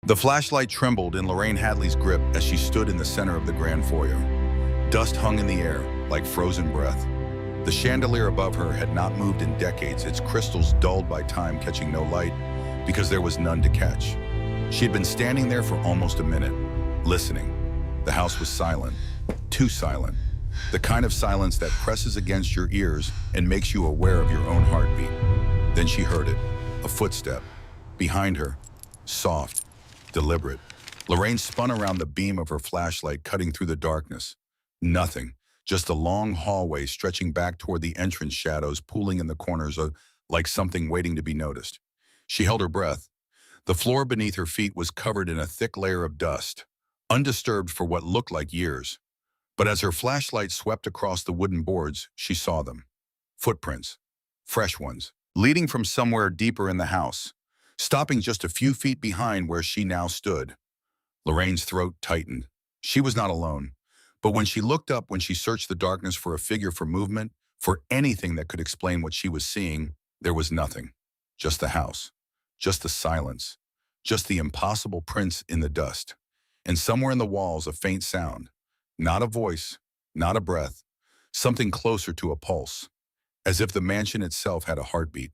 The flashlight trembled in Lorraine Hadley's grip as she stood in the center of the grand foyer. Dust hung in the air like frozen breath. The chandelier above her had not moved in decades, its crystals dulled by time catching no light because there was none to catch. She had been standing there for almost a minute, listening. The house was silent, too silent. The kind of silence that presses against your ears and makes you aware of your own heartbeat. Then she heard it, a footstep. Behind her, soft, deliberate. Lorraine spun around the beam of her flashlight, cutting through the darkness. Nothing, just a long hallway stretching back toward the entrance, shadows pooling in the corners like something waiting to be noticed. She held her breath. The floor beneath her feet was covered in a thick layer of dust, undisturbed for what looked like years. But as her flashlight swept across the wooden boards, she saw them. Footprints, fresh ones, leading from somewhere deeper in the house, stopping just a few feet behind where she now stood. Lorraine's throat tightened. She was not alone. But when she looked up, when she searched the darkness for a figure, for movement, for anything that could explain what she was seeing, there was nothing. Just the house, just the silence, just the impossible prints in the dust. And somewhere in the walls, a faint sound. Not a voice, not a breath, something closer to a pulse, as if the mansion itself had a heartbeat.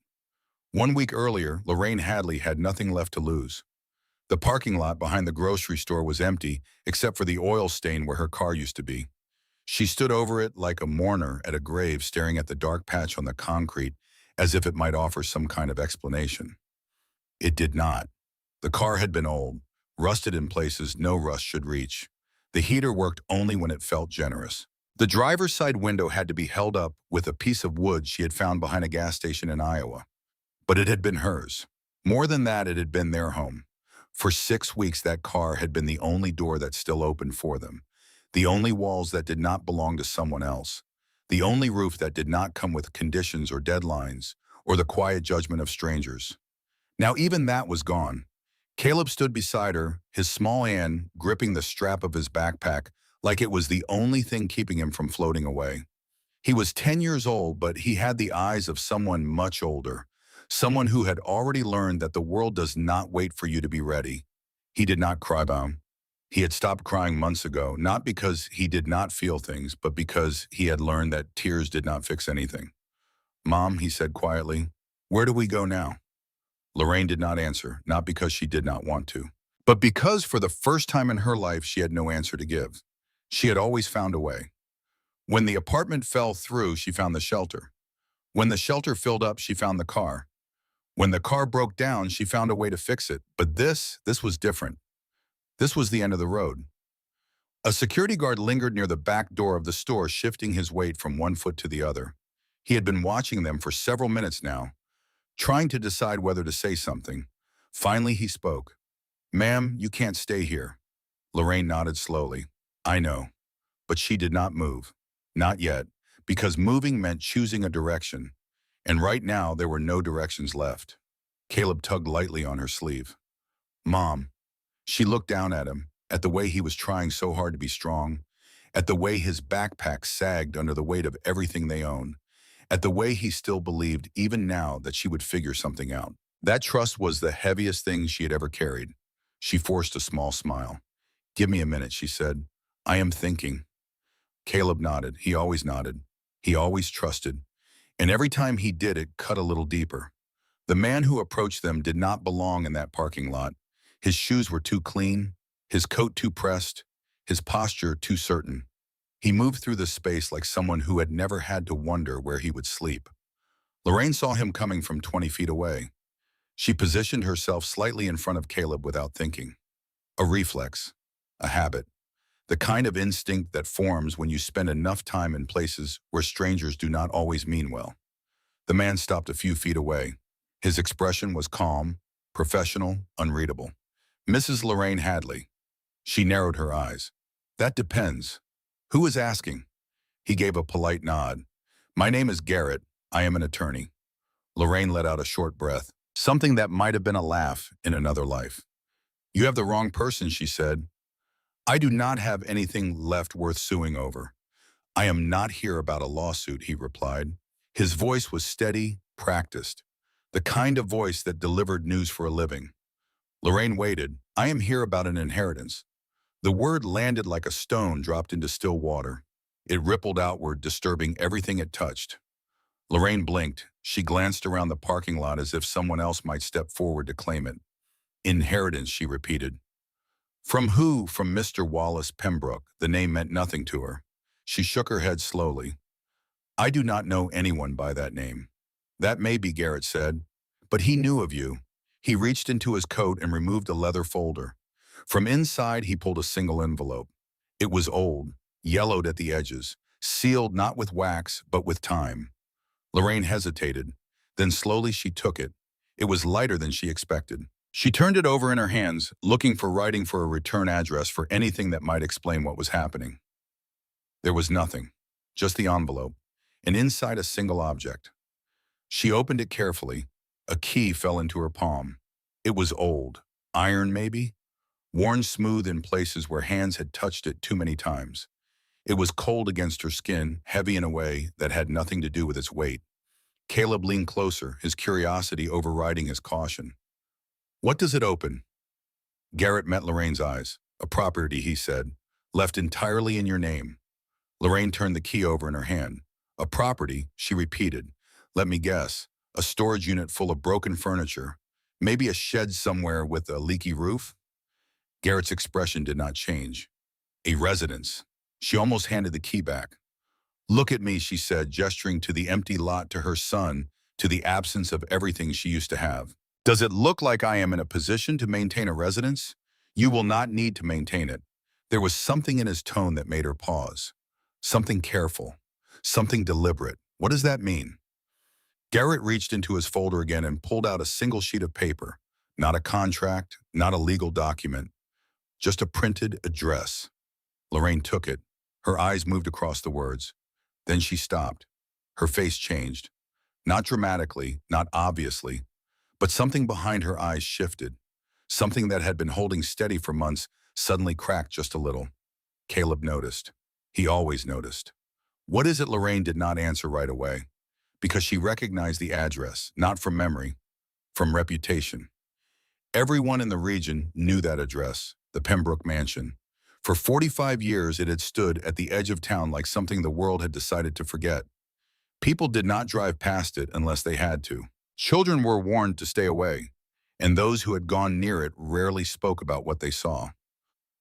1 week earlier, Lorraine Hadley had nothing left to lose. The parking lot behind the grocery store was empty, except for the oil stain where her car used to be. She stood over it like a mourner at a grave, staring at the dark patch on the concrete, as if it might offer some kind of explanation. It did not. The car had been old, rusted in places no rust should reach. The heater worked only when it felt generous. The driver's side window had to be held up with a piece of wood she had found behind a gas station in Iowa. But it had been hers. More than that, it had been their home. For 6 weeks, that car had been the only door that still opened for them, the only walls that did not belong to someone else, the only roof that did not come with conditions or deadlines, or the quiet judgment of strangers. Now even that was gone. Caleb stood beside her, his small hand gripping the strap of his backpack like it was the only thing keeping him from floating away. He was 10 years old, but he had the eyes of someone much older. Someone who had already learned that the world does not wait for you to be ready. He did not cry about. He had stopped crying months ago, not because he did not feel things, but because he had learned that tears did not fix anything. "Mom," he said quietly, "where do we go now?" Lorraine did not answer, not because she did not want to, but because for the first time in her life she had no answer to give. She had always found a way. When the apartment fell through, she found the shelter. When the shelter filled up, she found the car. When the car broke down, she found a way to fix it. But this was different. This was the end of the road. A security guard lingered near the back door of the store, shifting his weight from one foot to the other. He had been watching them for several minutes now, trying to decide whether to say something. Finally, he spoke. "Ma'am, you can't stay here." Lorraine nodded slowly. "I know." But she did not move. Not yet, because moving meant choosing a direction. And right now, there were no directions left. Caleb tugged lightly on her sleeve. "Mom." She looked down at him, at the way he was trying so hard to be strong, at the way his backpack sagged under the weight of everything they owned, at the way he still believed, even now, that she would figure something out. That trust was the heaviest thing she had ever carried. She forced a small smile. "Give me a minute," she said. "I am thinking." Caleb nodded. He always nodded. He always trusted. And every time he did, it cut a little deeper. The man who approached them did not belong in that parking lot. His shoes were too clean, his coat too pressed, his posture too certain. He moved through the space like someone who had never had to wonder where he would sleep. Lorraine saw him coming from 20 feet away. She positioned herself slightly in front of Caleb without thinking. A reflex, a habit, the kind of instinct that forms when you spend enough time in places where strangers do not always mean well. The man stopped a few feet away. His expression was calm, professional, unreadable. "Mrs. Lorraine Hadley." She narrowed her eyes. "That depends. Who is asking?" He gave a polite nod. "My name is Garrett. I am an attorney." Lorraine let out a short breath, something that might have been a laugh in another life. "You have the wrong person," she said. "I do not have anything left worth suing over." "I am not here about a lawsuit," he replied. His voice was steady, practiced, the kind of voice that delivered news for a living. Lorraine waited. I am here about an inheritance. The word landed like a stone dropped into still water. It rippled outward, disturbing everything it touched. Lorraine blinked. She glanced around the parking lot as if someone else might step forward to claim it. Inheritance, she repeated. From who? From Mr. Wallace Pembrook. The name meant nothing to her. She shook her head slowly. I do not know anyone by that name. That may be, Garrett said. But he knew of you. He reached into his coat and removed a leather folder. From inside, he pulled a single envelope. It was old, yellowed at the edges, sealed not with wax, but with time. Lorraine hesitated. Then slowly she took it. It was lighter than she expected. She turned it over in her hands, looking for writing for a return address for anything that might explain what was happening. There was nothing, just the envelope, and inside a single object. She opened it carefully. A key fell into her palm. It was old, iron maybe, worn smooth in places where hands had touched it too many times. It was cold against her skin, heavy in a way that had nothing to do with its weight. Caleb leaned closer, his curiosity overriding his caution. What does it open? Garrett met Lorraine's eyes. A property, he said, left entirely in your name. Lorraine turned the key over in her hand. A property, she repeated. Let me guess, a storage unit full of broken furniture. Maybe a shed somewhere with a leaky roof? Garrett's expression did not change. A residence. She almost handed the key back. Look at me, she said, gesturing to the empty lot, to her son, to the absence of everything she used to have. Does it look like I am in a position to maintain a residence? You will not need to maintain it. There was something in his tone that made her pause. Something careful. Something deliberate. What does that mean? Garrett reached into his folder again and pulled out a single sheet of paper. Not a contract, not a legal document. Just a printed address. Lorraine took it. Her eyes moved across the words. Then she stopped. Her face changed. Not dramatically, not obviously, but something behind her eyes shifted. Something that had been holding steady for months suddenly cracked just a little. Caleb noticed. He always noticed. What is it? Lorraine did not answer right away, because she recognized the address, not from memory, from reputation. Everyone in the region knew that address, the Pembrook mansion. For 45 years, it had stood at the edge of town like something the world had decided to forget. People did not drive past it unless they had to. Children were warned to stay away, and those who had gone near it rarely spoke about what they saw.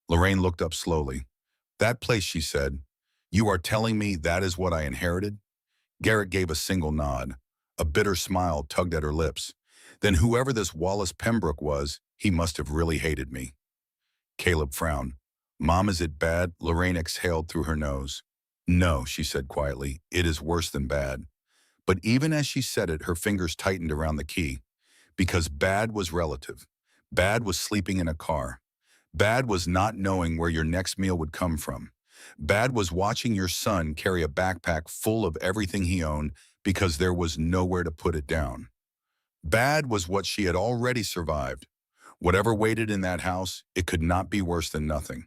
Lorraine looked up slowly. That place, she said. You are telling me that is what I inherited? Garrett gave a single nod. A bitter smile tugged at her lips. Then whoever this Wallace Pembrook was, he must have really hated me. Caleb frowned. Mom, is it bad? Lorraine exhaled through her nose. No, she said quietly. It is worse than bad. But even as she said it, her fingers tightened around the key. Because bad was relative. Bad was sleeping in a car. Bad was not knowing where your next meal would come from. Bad was watching your son carry a backpack full of everything he owned because there was nowhere to put it down. Bad was what she had already survived. Whatever waited in that house, it could not be worse than nothing.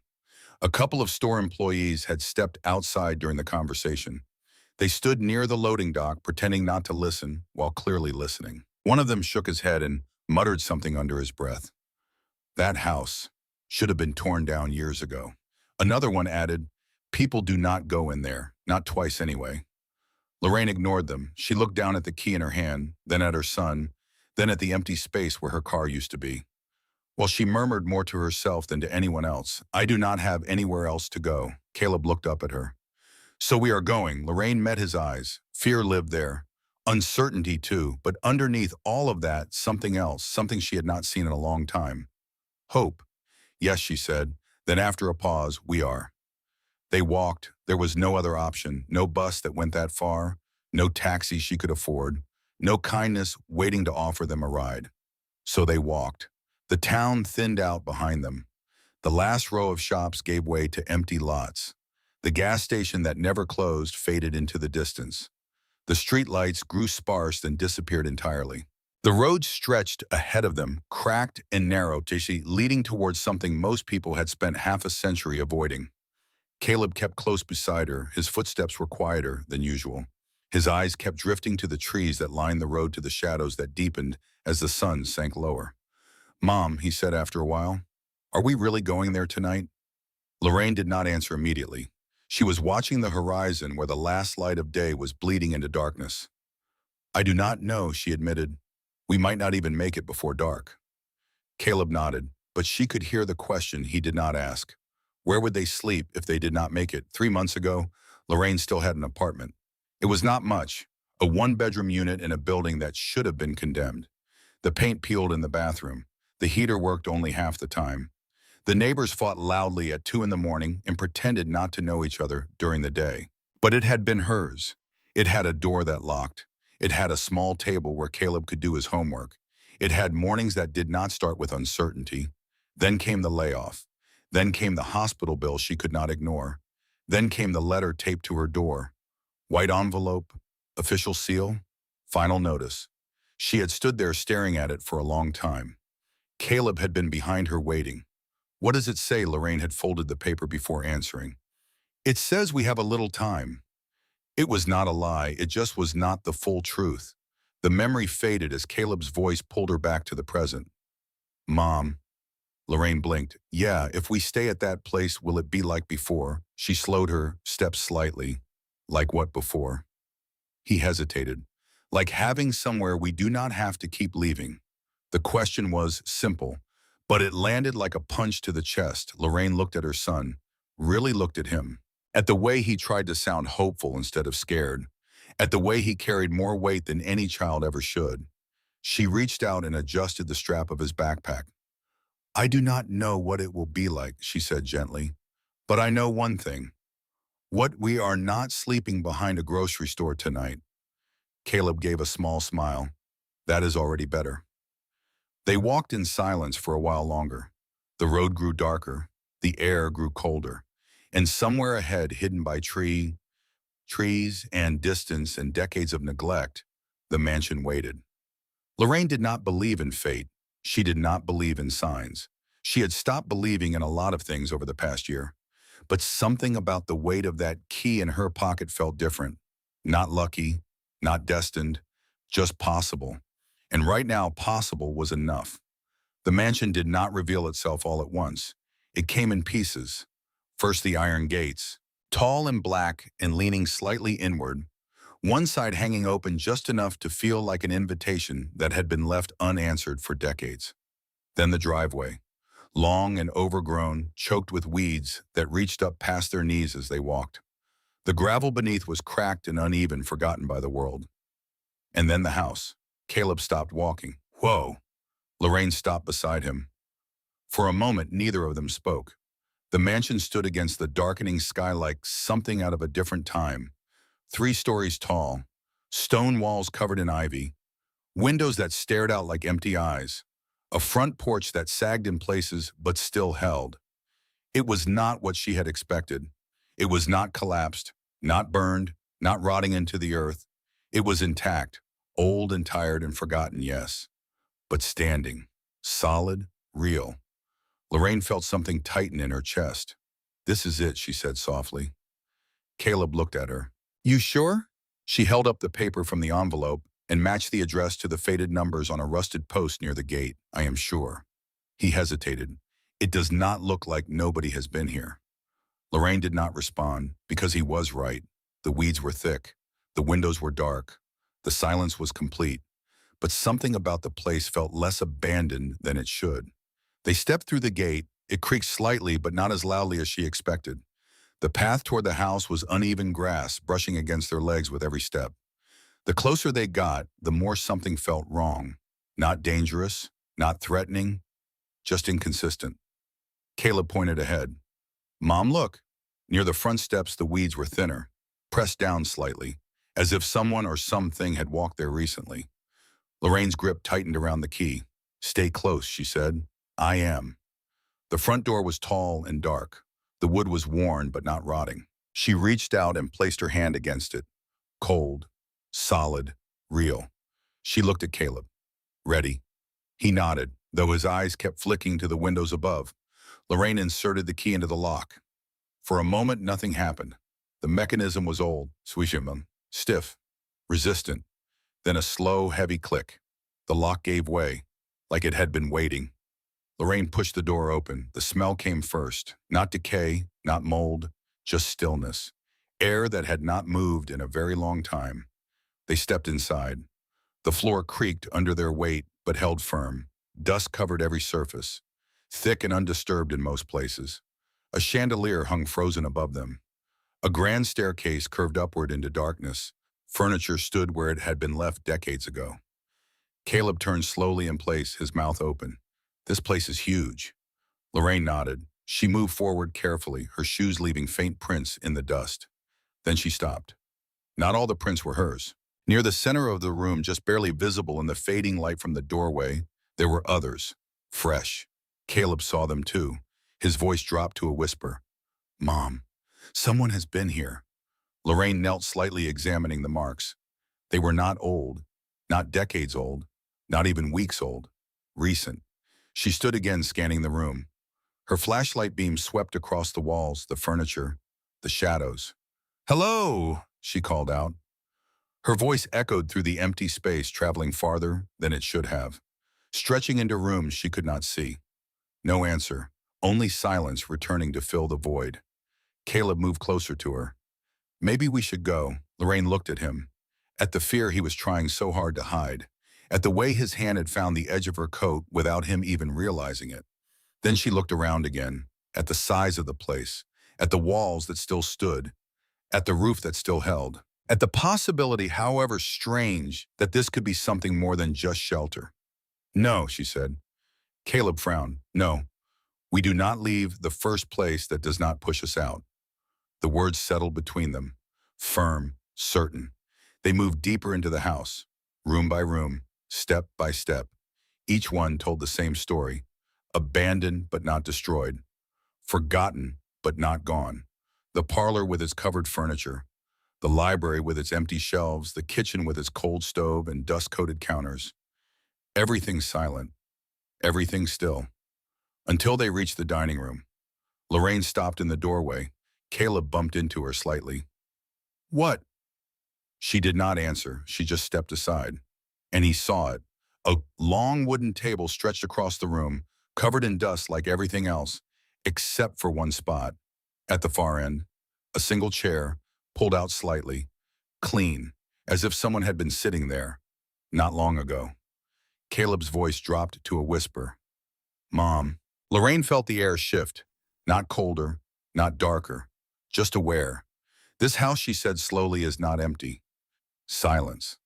A couple of store employees had stepped outside during the conversation. They stood near the loading dock, pretending not to listen, while clearly listening. One of them shook his head and muttered something under his breath. That house should have been torn down years ago. Another one added, people do not go in there, not twice anyway. Lorraine ignored them. She looked down at the key in her hand, then at her son, then at the empty space where her car used to be. While she murmured more to herself than to anyone else, I do not have anywhere else to go. Caleb looked up at her. So we are going. Lorraine met his eyes. Fear lived there. Uncertainty too, but underneath all of that, something else, something she had not seen in a long time. Hope. Yes, she said. Then after a pause, we are. They walked. There was no other option. No bus that went that far. No taxi she could afford. No kindness waiting to offer them a ride. So they walked. The town thinned out behind them. The last row of shops gave way to empty lots. The gas station that never closed faded into the distance. The street lights grew sparse and disappeared entirely. The road stretched ahead of them, cracked and narrow, leading towards something most people had spent half a century avoiding. Caleb kept close beside her. His footsteps were quieter than usual. His eyes kept drifting to the trees that lined the road, to the shadows that deepened as the sun sank lower. "Mom," he said after a while, "are we really going there tonight?" Lorraine did not answer immediately. She was watching the horizon where the last light of day was bleeding into darkness. "I do not know," she admitted. "We might not even make it before dark." Caleb nodded, but she could hear the question he did not ask. Where would they sleep if they did not make it? 3 months ago, Lorraine still had an apartment. It was not much, a one-bedroom unit in a building that should have been condemned. The paint peeled in the bathroom. The heater worked only half the time. The neighbors fought loudly at 2 in the morning and pretended not to know each other during the day. But it had been hers. It had a door that locked. It had a small table where Caleb could do his homework. It had mornings that did not start with uncertainty. Then came the layoff. Then came the hospital bill she could not ignore. Then came the letter taped to her door. White envelope, official seal, final notice. She had stood there staring at it for a long time. Caleb had been behind her waiting. "What does it say?" Lorraine had folded the paper before answering. "It says we have a little time." It was not a lie, it just was not the full truth. The memory faded as Caleb's voice pulled her back to the present. "Mom." Lorraine blinked. "Yeah, if we stay at that place, will it be like before?" She slowed her steps slightly. "Like what before?" He hesitated. "Like having somewhere we do not have to keep leaving." The question was simple, but it landed like a punch to the chest. Lorraine looked at her son, really looked at him, at the way he tried to sound hopeful instead of scared, at the way he carried more weight than any child ever should. She reached out and adjusted the strap of his backpack. "I do not know what it will be like," she said gently, "but I know one thing. What we are not sleeping behind a grocery store tonight." Caleb gave a small smile. "That is already better." They walked in silence for a while longer. The road grew darker, the air grew colder, and somewhere ahead, hidden by trees and distance and decades of neglect, the mansion waited. Lorraine did not believe in fate. She did not believe in signs. She had stopped believing in a lot of things over the past year. But something about the weight of that key in her pocket felt different. Not lucky, not destined, just possible. And right now, possible was enough. The mansion did not reveal itself all at once. It came in pieces. First the iron gates, tall and black and leaning slightly inward, one side hanging open just enough to feel like an invitation that had been left unanswered for decades. Then the driveway, long and overgrown, choked with weeds that reached up past their knees as they walked. The gravel beneath was cracked and uneven, forgotten by the world. And then the house. Caleb stopped walking. "Whoa!" Lorraine stopped beside him. For a moment, neither of them spoke. The mansion stood against the darkening sky like something out of a different time. 3 stories tall, stone walls covered in ivy, windows that stared out like empty eyes, a front porch that sagged in places but still held. It was not what she had expected. It was not collapsed, not burned, not rotting into the earth. It was intact, old and tired and forgotten, yes, but standing, solid, real. Lorraine felt something tighten in her chest. "This is it," she said softly. Caleb looked at her. "You sure?" She held up the paper from the envelope and matched the address to the faded numbers on a rusted post near the gate. "I am sure." He hesitated. "It does not look like nobody has been here." Lorraine did not respond, because he was right. The weeds were thick. The windows were dark. The silence was complete. But something about the place felt less abandoned than it should. They stepped through the gate. It creaked slightly, but not as loudly as she expected. The path toward the house was uneven grass, brushing against their legs with every step. The closer they got, the more something felt wrong. Not dangerous, not threatening, just inconsistent. Caleb pointed ahead. "Mom, look." Near the front steps, the weeds were thinner, pressed down slightly, as if someone or something had walked there recently. Lorraine's grip tightened around the key. "Stay close," she said. "I am." The front door was tall and dark. The wood was worn but not rotting. She reached out and placed her hand against it. Cold, solid, real. She looked at Caleb. "Ready?" He nodded, though his eyes kept flicking to the windows above. Lorraine inserted the key into the lock. For a moment, nothing happened. The mechanism was old, stiff, resistant. Then a slow, heavy click. The lock gave way, like it had been waiting. Lorraine pushed the door open. The smell came first. Not decay, not mold, just stillness. Air that had not moved in a very long time. They stepped inside. The floor creaked under their weight, but held firm. Dust covered every surface, thick and undisturbed in most places. A chandelier hung frozen above them. A grand staircase curved upward into darkness. Furniture stood where it had been left decades ago. Caleb turned slowly in place, his mouth open. This place is huge. Lorraine nodded. She moved forward carefully, her shoes leaving faint prints in the dust. Then she stopped. Not all the prints were hers. Near the center of the room, just barely visible in the fading light from the doorway, there were others, fresh. Caleb saw them too. His voice dropped to a whisper. Mom, someone has been here. Lorraine knelt slightly, examining the marks. They were not old, not decades old, not even weeks old. Recent. She stood again, scanning the room. Her flashlight beam swept across the walls, the furniture, the shadows. Hello, she called out. Her voice echoed through the empty space, traveling farther than it should have, stretching into rooms she could not see. No answer, only silence returning to fill the void. Caleb moved closer to her. Maybe we should go. Lorraine looked at him, at the fear he was trying so hard to hide, at the way his hand had found the edge of her coat without him even realizing it. Then she looked around again, at the size of the place, at the walls that still stood, at the roof that still held, at the possibility, however strange, that this could be something more than just shelter. No, she said. Caleb frowned. No, we do not leave the first place that does not push us out. The words settled between them, firm, certain. They moved deeper into the house, room by room, step by step. Each one told the same story, abandoned but not destroyed, forgotten but not gone. The parlor with its covered furniture, the library with its empty shelves, the kitchen with its cold stove and dust-coated counters. Everything silent, everything still, until they reached the dining room. Lorraine stopped in the doorway. Caleb bumped into her slightly. What? She did not answer. She just stepped aside. And he saw it. A long wooden table stretched across the room, covered in dust like everything else, except for one spot. At the far end, a single chair, pulled out slightly, clean, as if someone had been sitting there, not long ago. Caleb's voice dropped to a whisper. Mom. Lorraine felt the air shift, not colder, not darker, just aware. This house, she said slowly, is not empty. Silence.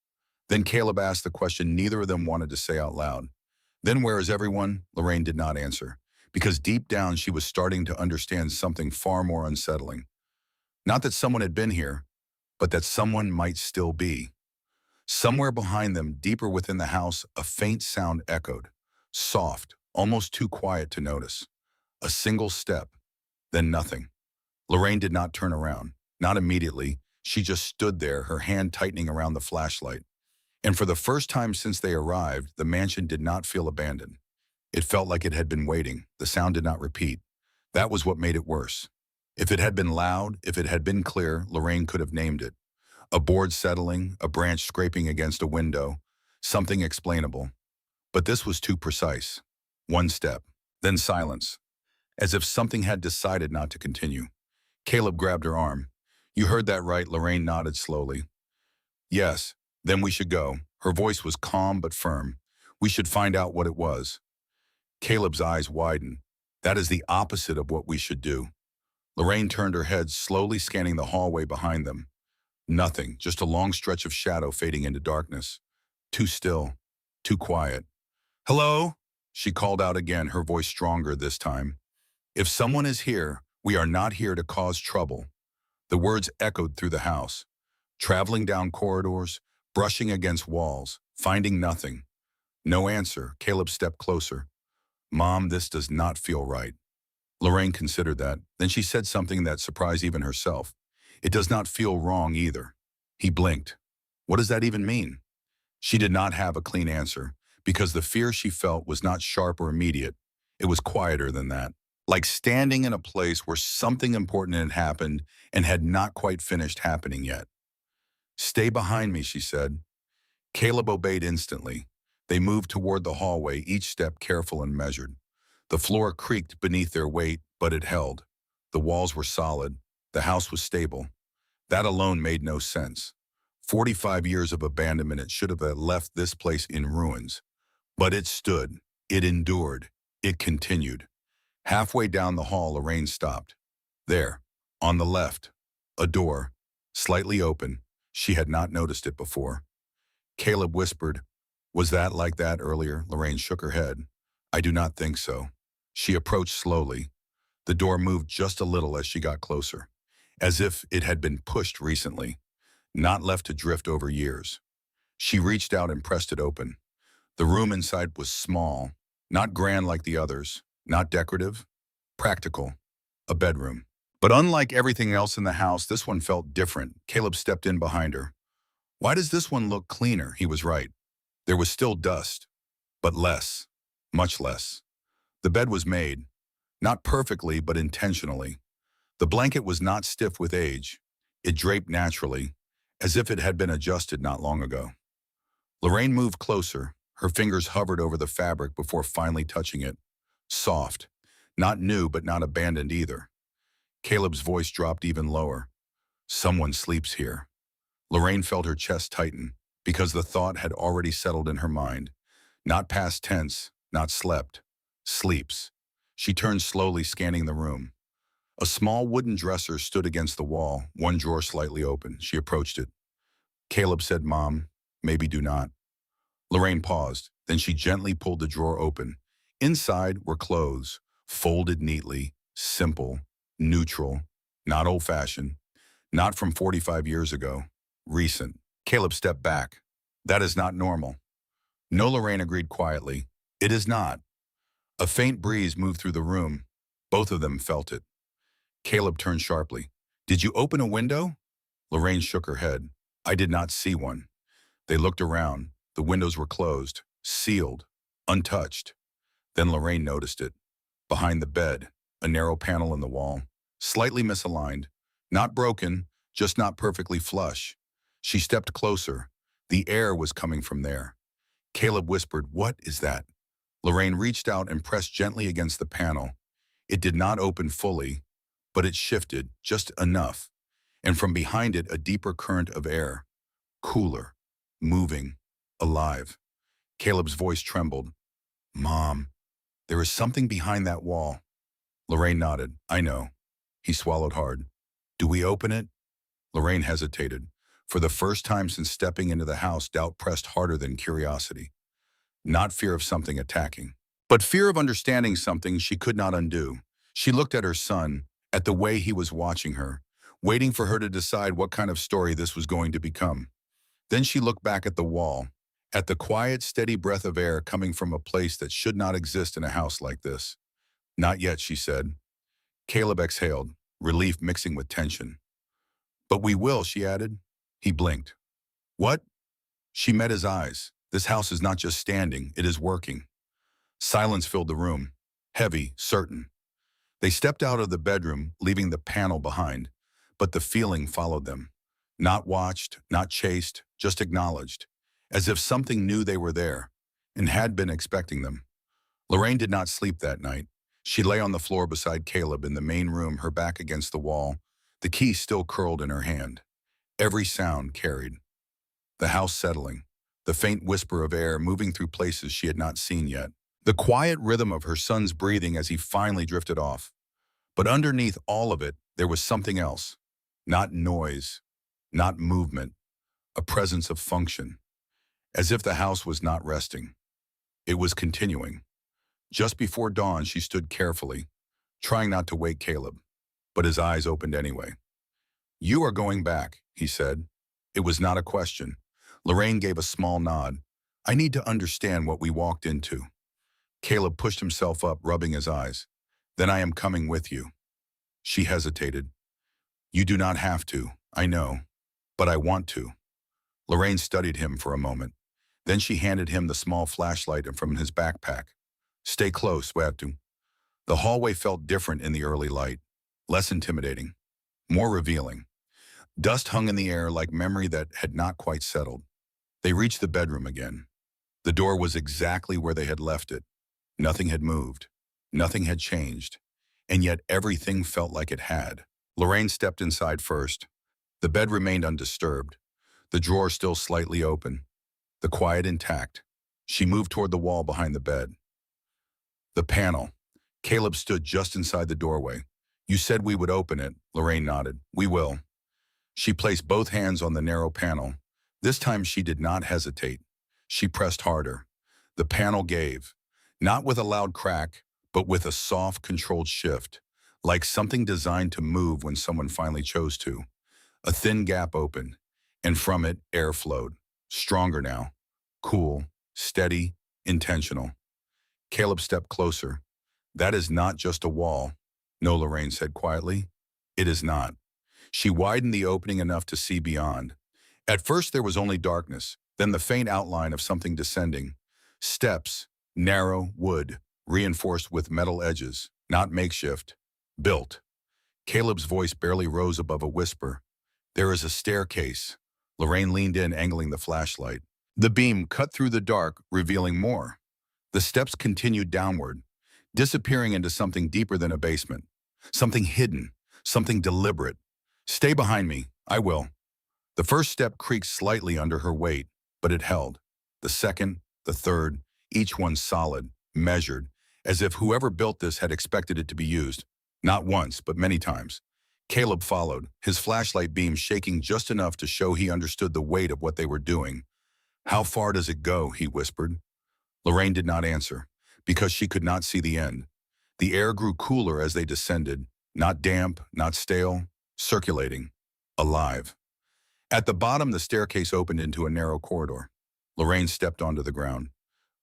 Then Caleb asked the question neither of them wanted to say out loud. Then where is everyone? Lorraine did not answer, because deep down she was starting to understand something far more unsettling. Not that someone had been here, but that someone might still be. Somewhere behind them, deeper within the house, a faint sound echoed, soft, almost too quiet to notice. A single step, then nothing. Lorraine did not turn around, not immediately. She just stood there, her hand tightening around the flashlight. And for the first time since they arrived, the mansion did not feel abandoned. It felt like it had been waiting. The sound did not repeat. That was what made it worse. If it had been loud, if it had been clear, Lorraine could have named it. A board settling, a branch scraping against a window, something explainable. But this was too precise. One step, then silence, as if something had decided not to continue. Caleb grabbed her arm. You heard that right, Lorraine nodded slowly. Yes, then we should go. Her voice was calm but firm. We should find out what it was. Caleb's eyes widened. That is the opposite of what we should do. Lorraine turned her head, slowly scanning the hallway behind them. Nothing, just a long stretch of shadow fading into darkness. Too still, too quiet. Hello? She called out again, her voice stronger this time. If someone is here, we are not here to cause trouble. The words echoed through the house, traveling down corridors, brushing against walls, finding nothing. No answer. Caleb stepped closer. Mom, this does not feel right. Lorraine considered that. Then she said something that surprised even herself. It does not feel wrong either. He blinked. What does that even mean? She did not have a clean answer, because the fear she felt was not sharp or immediate. It was quieter than that. Like standing in a place where something important had happened and had not quite finished happening yet. Stay behind me, she said. Caleb obeyed instantly. They moved toward the hallway, each step careful and measured. The floor creaked beneath their weight, but it held. The walls were solid. The house was stable. That alone made no sense. 45 years of abandonment, it should have left this place in ruins. But it stood. It endured. It continued. Halfway down the hall, Lorraine stopped. There, on the left, a door, slightly open. She had not noticed it before. Caleb whispered, "Was that like that earlier?" Lorraine shook her head. "I do not think so." She approached slowly. The door moved just a little as she got closer, as if it had been pushed recently, not left to drift over years. She reached out and pressed it open. The room inside was small, not grand like the others, not decorative, practical, a bedroom. But unlike everything else in the house, this one felt different. Caleb stepped in behind her. "Why does this one look cleaner?" He was right. There was still dust, but less, much less. The bed was made, not perfectly, but intentionally. The blanket was not stiff with age. It draped naturally, as if it had been adjusted not long ago. Lorraine moved closer. Her fingers hovered over the fabric before finally touching it. Soft. Not new, but not abandoned either. Caleb's voice dropped even lower. "Someone sleeps here." Lorraine felt her chest tighten, because the thought had already settled in her mind. Not past tense, not slept. Sleeps. She turned slowly, scanning the room. A small wooden dresser stood against the wall, one drawer slightly open. She approached it. Caleb said, "Mom, maybe do not." Lorraine paused. Then she gently pulled the drawer open. Inside were clothes, folded neatly, simple, neutral, not old-fashioned, not from 45 years ago, recent. Caleb stepped back. "That is not normal." "No," Lorraine agreed quietly. "It is not." A faint breeze moved through the room. Both of them felt it. Caleb turned sharply. "Did you open a window?" Lorraine shook her head. "I did not see one." They looked around. The windows were closed, sealed, untouched. Then Lorraine noticed it. Behind the bed, a narrow panel in the wall, slightly misaligned. Not broken, just not perfectly flush. She stepped closer. The air was coming from there. Caleb whispered, "What is that?" Lorraine reached out and pressed gently against the panel. It did not open fully, but it shifted just enough. And from behind it, a deeper current of air. Cooler, moving, alive. Caleb's voice trembled. "Mom, there is something behind that wall." Lorraine nodded. "I know." He swallowed hard. "Do we open it?" Lorraine hesitated. For the first time since stepping into the house, doubt pressed harder than curiosity. Not fear of something attacking, but fear of understanding something she could not undo. She looked at her son, at the way he was watching her, waiting for her to decide what kind of story this was going to become. Then she looked back at the wall, at the quiet, steady breath of air coming from a place that should not exist in a house like this. "Not yet," she said. Caleb exhaled, relief mixing with tension. "But we will," she added. He blinked. "What?" She met his eyes. This house is not just standing, it is working. Silence filled the room, heavy, certain. They stepped out of the bedroom, leaving the panel behind, but the feeling followed them. Not watched, not chased, just acknowledged, as if something knew they were there and had been expecting them. Lorraine did not sleep that night. She lay on the floor beside Caleb in the main room, her back against the wall, the key still curled in her hand. Every sound carried. The house settling, the faint whisper of air moving through places she had not seen yet, the quiet rhythm of her son's breathing as he finally drifted off. But underneath all of it, there was something else. Not noise, not movement, a presence of function. As if the house was not resting. It was continuing. Just before dawn, she stood carefully, trying not to wake Caleb, but his eyes opened anyway. "You are going back," he said. It was not a question. Lorraine gave a small nod. "I need to understand what we walked into." Caleb pushed himself up, rubbing his eyes. "Then I am coming with you." She hesitated. "You do not have to, I know, but I want to." Lorraine studied him for a moment. Then she handed him the small flashlight from his backpack. "Stay close, Watu." The hallway felt different in the early light, less intimidating, more revealing. Dust hung in the air like memory that had not quite settled. They reached the bedroom again. The door was exactly where they had left it. Nothing had moved. Nothing had changed, and yet everything felt like it had. Lorraine stepped inside first. The bed remained undisturbed, the drawer still slightly open, the quiet intact. She moved toward the wall behind the bed. The panel. Caleb stood just inside the doorway. You said we would open it, Lorraine nodded. We will. She placed both hands on the narrow panel. This time she did not hesitate. She pressed harder. The panel gave, not with a loud crack, but with a soft, controlled shift, like something designed to move when someone finally chose to. A thin gap opened, and from it, air flowed. Stronger now. Cool, steady, intentional. Caleb stepped closer. That is not just a wall. No, Lorraine said quietly. It is not. She widened the opening enough to see beyond. At first there was only darkness, then the faint outline of something descending. Steps, narrow, wood, reinforced with metal edges, not makeshift, built. Caleb's voice barely rose above a whisper. There is a staircase. Lorraine leaned in, angling the flashlight. The beam cut through the dark, revealing more. The steps continued downward, disappearing into something deeper than a basement. Something hidden, something deliberate. Stay behind me, I will. The first step creaked slightly under her weight, but it held. The second, the third, each one solid, measured, as if whoever built this had expected it to be used. Not once, but many times. Caleb followed, his flashlight beam shaking just enough to show he understood the weight of what they were doing. How far does it go? He whispered. Lorraine did not answer, because she could not see the end. The air grew cooler as they descended, not damp, not stale, circulating, alive. At the bottom, the staircase opened into a narrow corridor. Lorraine stepped onto the ground.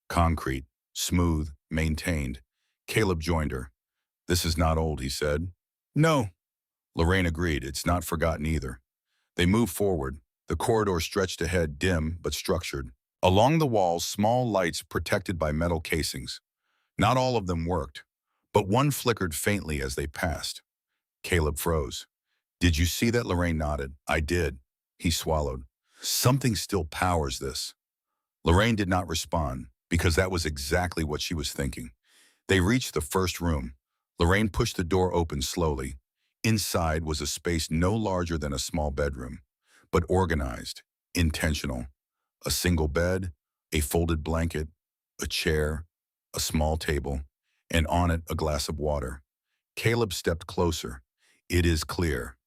Concrete, smooth, maintained. Caleb joined her. This is not old, he said. No. Lorraine agreed. It's not forgotten either. They moved forward. The corridor stretched ahead, dim but structured. Along the walls, small lights protected by metal casings. Not all of them worked, but one flickered faintly as they passed. Caleb froze. Did you see that? Lorraine nodded. I did. He swallowed. Something still powers this. Lorraine did not respond, because that was exactly what she was thinking. They reached the first room. Lorraine pushed the door open slowly. Inside was a space no larger than a small bedroom, but organized, intentional. A single bed, a folded blanket, a chair, a small table, and on it a glass of water. Caleb stepped closer. It is clear.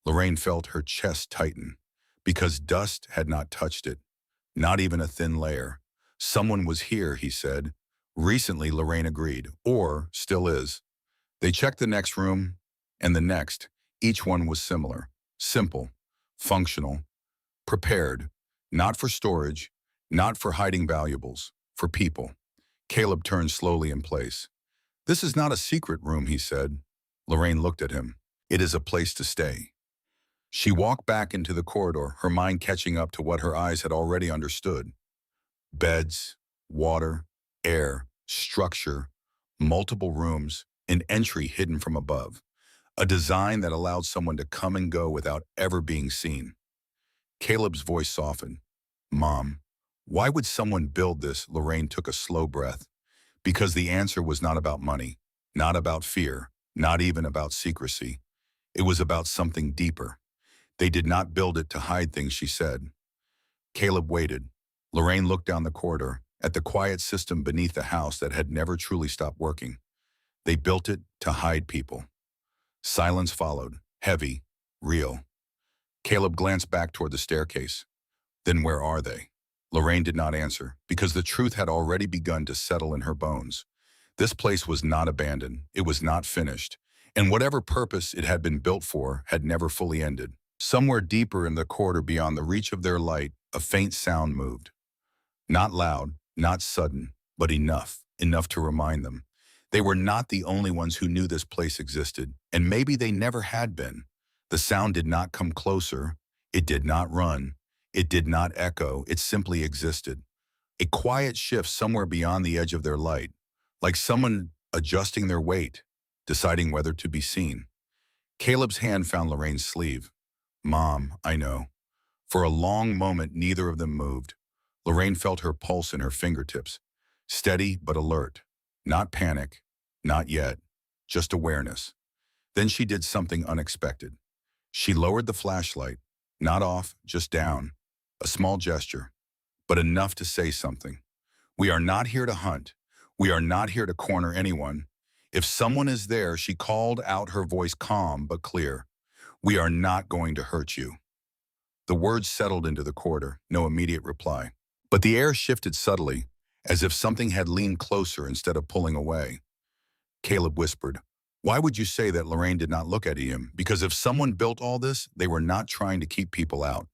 Lorraine felt her chest tighten, because dust had not touched it, not even a thin layer. Someone was here, he said. Recently, Lorraine agreed, or still is. They checked the next room, and the next. Each one was similar, simple, functional, prepared, not for storage, not for hiding valuables, for people. Caleb turned slowly in place. This is not a secret room, he said. Lorraine looked at him. It is a place to stay. She walked back into the corridor, her mind catching up to what her eyes had already understood. Beds, water, air, structure, multiple rooms, an entry hidden from above. A design that allowed someone to come and go without ever being seen. Caleb's voice softened. Mom, why would someone build this? Lorraine took a slow breath. Because the answer was not about money, not about fear, not even about secrecy. It was about something deeper. They did not build it to hide things, she said. Caleb waited. Lorraine looked down the corridor, at the quiet system beneath the house that had never truly stopped working. They built it to hide people. Silence followed, heavy, real. Caleb glanced back toward the staircase. Then where are they? Lorraine did not answer, because the truth had already begun to settle in her bones. This place was not abandoned, it was not finished, and whatever purpose it had been built for had never fully ended. Somewhere deeper in the corridor beyond the reach of their light, a faint sound moved. Not loud, not sudden, but enough to remind them. They were not the only ones who knew this place existed, and maybe they never had been. The sound did not come closer, it did not run, it did not echo, it simply existed. A quiet shift somewhere beyond the edge of their light, like someone adjusting their weight, deciding whether to be seen. Caleb's hand found Lorraine's sleeve. Mom, I know. For a long moment, neither of them moved. Lorraine felt her pulse in her fingertips, steady but alert. Not panic, Not yet. Just awareness. Then she did something unexpected. She lowered the flashlight. Not off, just down. A small gesture, but enough to say something. We are not here to hunt. We are not here to corner anyone. If someone is there, she called out, her voice calm but clear. We are not going to hurt you. The words settled into the corridor, no immediate reply. But the air shifted subtly, as if something had leaned closer instead of pulling away. Caleb whispered, "Why would you say that?" Lorraine did not look at him. Because if someone built all this, they were not trying to keep people out.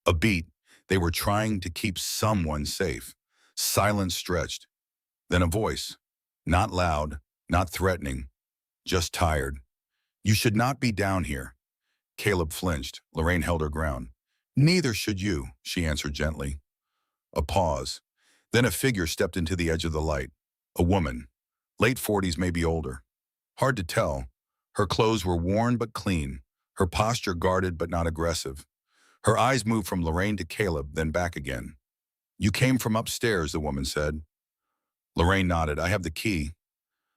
A beat, they were trying to keep someone safe. Silence stretched. Then a voice. Not loud, not threatening, just tired. "You should not be down here." Caleb flinched. Lorraine held her ground. "Neither should you," she answered gently. A pause. Then a figure stepped into the edge of the light. A woman. Late 40s, maybe older. Hard to tell. Her clothes were worn but clean. Her posture guarded but not aggressive. Her eyes moved from Lorraine to Caleb, then back again. "You came from upstairs," the woman said. Lorraine nodded. "I have the key."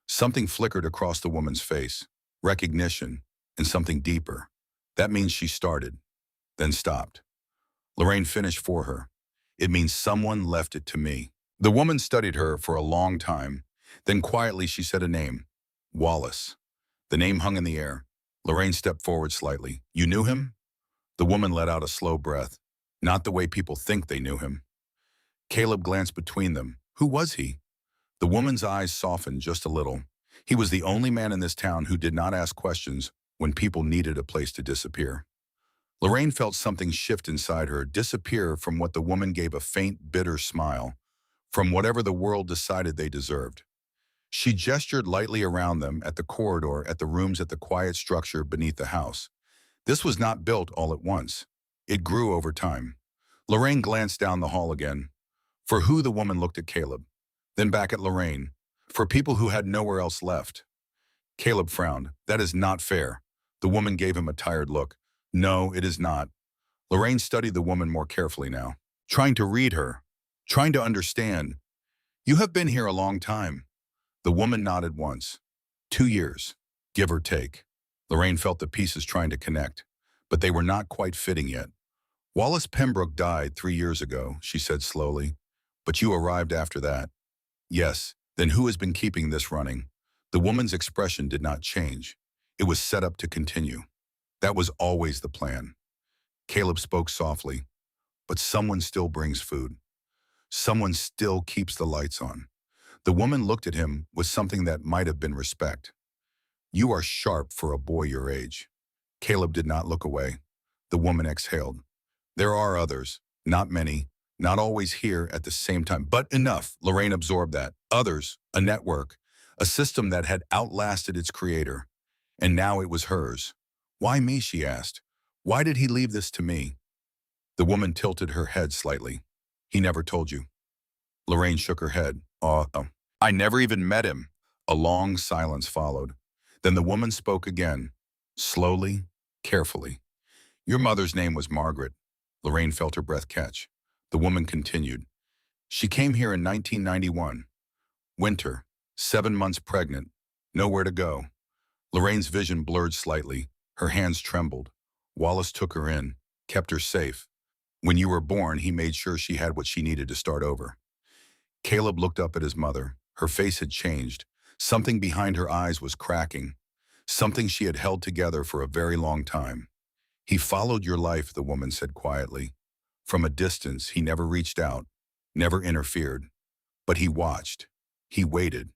Something flickered across the woman's face. Recognition, and something deeper. That means she started, then stopped. Lorraine finished for her. "It means someone left it to me." The woman studied her for a long time. Then quietly she said a name. Wallace. The name hung in the air. Lorraine stepped forward slightly. "You knew him?" The woman let out a slow breath. "Not the way people think they knew him." Caleb glanced between them. Who was he? The woman's eyes softened just a little. He was the only man in this town who did not ask questions when people needed a place to disappear. Lorraine felt something shift inside her, disappear from what the woman gave a faint, bitter smile, from whatever the world decided they deserved. She gestured lightly around them, at the corridor, at the rooms, at the quiet structure beneath the house. This was not built all at once. It grew over time. Lorraine glanced down the hall again. For who? The woman looked at Caleb, then back at Lorraine. For people who had nowhere else left. Caleb frowned. "That is not fair." The woman gave him a tired look. "No, it is not." Lorraine studied the woman more carefully now, trying to read her, trying to understand. "You have been here a long time." The woman nodded once. 2 years, give or take. Lorraine felt the pieces trying to connect, but they were not quite fitting yet. "Wallace Pembrook died 3 years ago," she said slowly. "But you arrived after that." "Yes, then who has been keeping this running?" The woman's expression did not change. It was set up to continue. "That was always the plan." Caleb spoke softly. "But someone still brings food. Someone still keeps the lights on." The woman looked at him with something that might have been respect. "You are sharp for a boy your age." Caleb did not look away. The woman exhaled. "There are others, not many, not always here at the same time, but enough." Lorraine absorbed that. Others, a network, a system that had outlasted its creator. And now it was hers. "Why me?" she asked. "Why did he leave this to me?" The woman tilted her head slightly. "He never told you." Lorraine shook her head. "Oh, I never even met him." A long silence followed. Then the woman spoke again, slowly, carefully. "Your mother's name was Margaret." Lorraine felt her breath catch. The woman continued. "She came here in 1991. Winter, 7 months pregnant, nowhere to go." Lorraine's vision blurred slightly. Her hands trembled. "Wallace took her in, kept her safe. When you were born, he made sure she had what she needed to start over." Caleb looked up at his mother. Her face had changed. Something behind her eyes was cracking. Something she had held together for a very long time. "He followed your life," the woman said quietly. "From a distance, he never reached out, never interfered. But he watched. He waited.